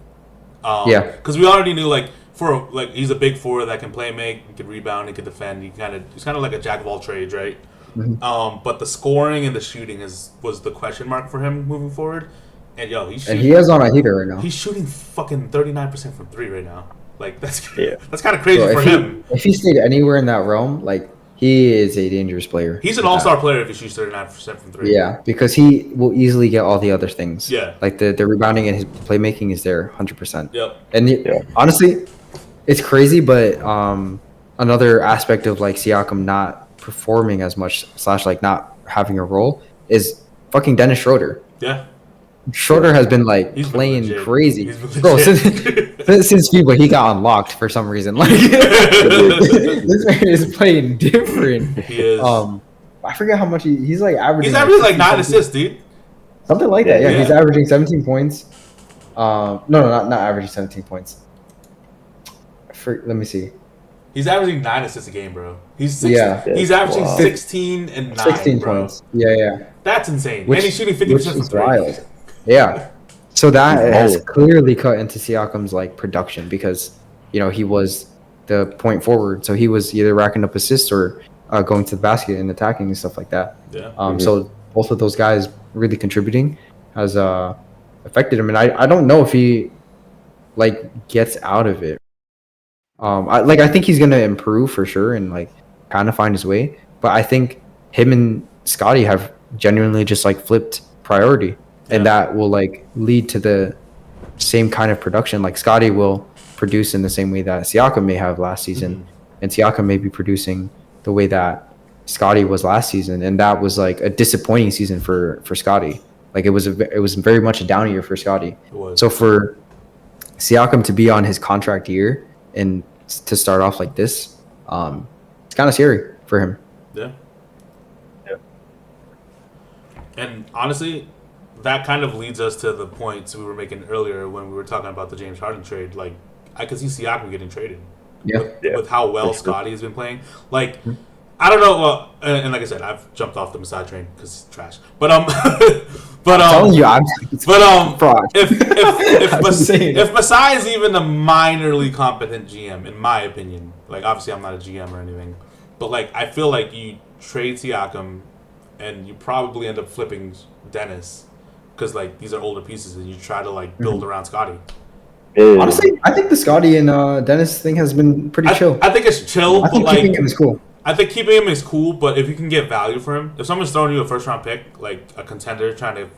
Yeah. Because we already knew he's a big forward that can play make, he can rebound, he can defend. He's kind of like a jack of all trades, right? But the scoring and the shooting was the question mark for him moving forward. And he's shooting, And he is on a heater right now. he's shooting fucking 39% from 3 right now. Like that's Yeah. that's kind of crazy So for him. if he stayed anywhere in that realm, like he is a dangerous player. He's an all-star player if he shoots 39% from 3. Yeah, because he will easily get all the other things. Yeah. Like the rebounding and his playmaking is there 100%. Yep. And Yeah. honestly, it's crazy, but another aspect of like Siakam not performing as much / like not having a role is fucking Dennis Schroeder. Yeah. Schroeder has been like He's been playing legit. crazy, He's been bro. legit. Since FIBA, he got unlocked for some reason. Like this man is playing different. He is. I forget how much he's like averaging. He's averaging like 9 17 assists, dude. something like that. Yeah, Yeah. he's averaging 17 points. No, not averaging 17 points. Let me see. He's averaging 9 assists a game, bro. He's Yeah. He's averaging Wow. 16 and 9. 16 bro. points. Yeah. That's insane. Which- and he's shooting 50% Which from is 3. wild. Yeah. So that He's has balling. clearly cut into Siakam's like production because he was the point forward, so he was either racking up assists or going to the basket and attacking and stuff like that. Yeah. So both of those guys really contributing has affected him, and I don't know if he like gets out of it. I think he's gonna improve for sure and like kind of find his way, but I think him and Scotty have genuinely just like flipped priority, and Yeah. that will like lead to the same kind of production. Like Scotty will produce in the same way that Siakam may have last season, and Siakam may be producing the way that Scotty was last season, and that was like a disappointing season for Scotty. Like it was very much a down year for Scotty. It was. So for Siakam to be on his contract year and to start off like this, it's kind of scary for him. Yeah. And honestly, that kind of leads us to the points we were making earlier when we were talking about the James Harden trade. Like, I could see Siakam getting traded Yeah. with how well Scotty has been playing. Like, I don't know. Well, and like I said, I've jumped off the Masai train because he's trash. But but I'm telling you, I'm. Fraud. if Masai is even a minorly competent GM, in my opinion, like obviously I'm not a GM or anything, but like I feel like you trade Siakam, and you probably end up flipping Dennis because like these are older pieces, and you try to like build around Scotty. Yeah. Honestly, I think the Scotty and Dennis thing has been pretty chill. I think it's chill, I but think like keeping him is cool. I think keeping him is cool, but if you can get value for him, if someone's throwing you a first round pick, like a contender trying to,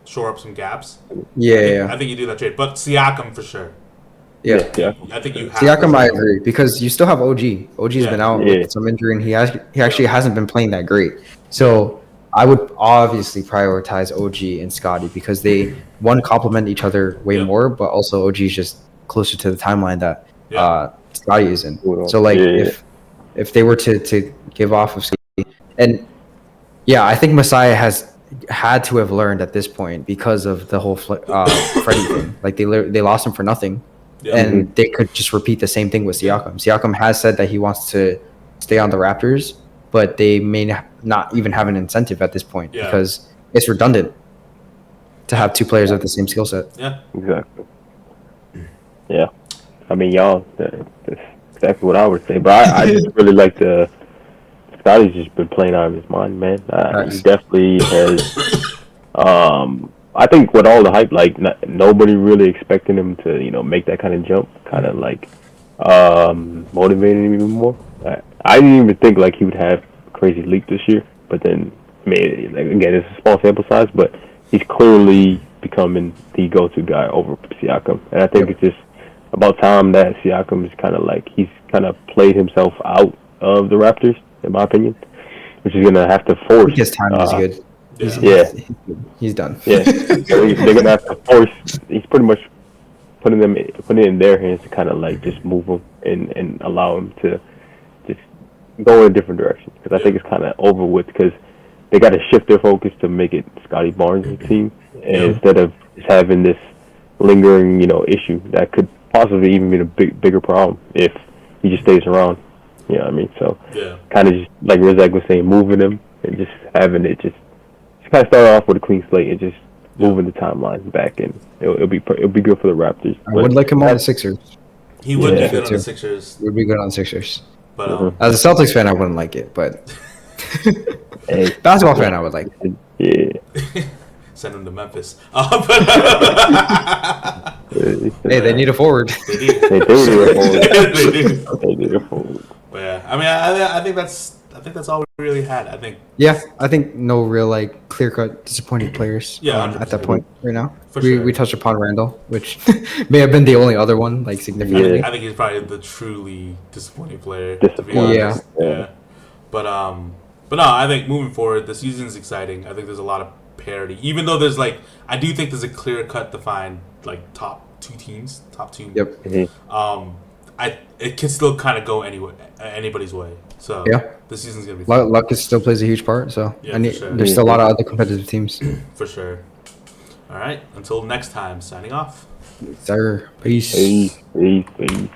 shore up some gaps, Yeah. I think you do that trade. But Siakam for sure. Yeah. I think you have Siakam, I agree, because you still have OG. OG's Yeah. been out Yeah. with some injury, and he actually hasn't been playing that great. So I would obviously prioritize OG and Scotty because they complement each other way Yeah. more, but also OG is just closer to the timeline that Yeah. Scotty is in. Yeah. So like Yeah. if they were to give off of Scotty, and yeah, I think Messiah has had to have learned at this point because of the whole Freddie thing. Like they lost him for nothing. Yeah. And they could just repeat the same thing with Siakam. Siakam has said that he wants to stay on the Raptors, but they may not even have an incentive at this point Yeah. because it's redundant to have two players with the same skill set. Yeah. Exactly. Yeah. I mean, y'all, that's exactly what I would say. But I just really like Scotty's just been playing out of his mind, man. He definitely has. I think with all the hype, like nobody really expecting him to, make that kind of jump, kind of like motivated him even more. I didn't even think like he would have a crazy leap this year, but then, I mean, like, again, it's a small sample size, but he's clearly becoming the go-to guy over Siakam, and I think it's just about time that Siakam is kind of like he's kind of played himself out of the Raptors, in my opinion, which is gonna have to force. His time is good. Yeah. He's done. Yeah, so they're gonna have to force. He's pretty much putting it in their hands to kind of like just move them and allow them to just go in a different direction. Because I think it's kind of over with because they got to shift their focus to make it Scotty Barnes' team instead of just having this lingering, issue that could possibly even be a bigger problem if he just stays around. You know what I mean? So kind of just like Rizak was saying, moving him and just having it just kind of start off with a clean slate and just moving the timeline back, and it'll be good for the Raptors. I would like him on the Sixers. He would Yeah. be good on Too. the Sixers, Would be good on the Sixers. but As a Celtics fan, I wouldn't like it, but Hey, basketball fan, I would like it. yeah. send him to Memphis. Hey, they need a forward. They do. They do need a forward. They do. They need a forward. But yeah, I mean, I think that's all we really had. I think Yeah, I think no real like clear-cut disappointing players Yeah, at that 100%. point right now. For we sure. we touched upon Randall, which may have been the only other one like significantly. Yeah. I think he's probably the truly disappointing player. Disappointing. To be Yeah. honest. Yeah. But no, I think moving forward, the season's exciting. I think there's a lot of parity, even though there's like, I do think there's a clear cut defined like top two teams, top two. Yep. Mhm. It can still kind of go anybody's way. So Yeah. the season's gonna be fun, Luck still plays a huge part, so Yeah, and for sure. there's still a lot of other competitive teams. for sure. All right, until next time, signing off. Sir, peace. Peace.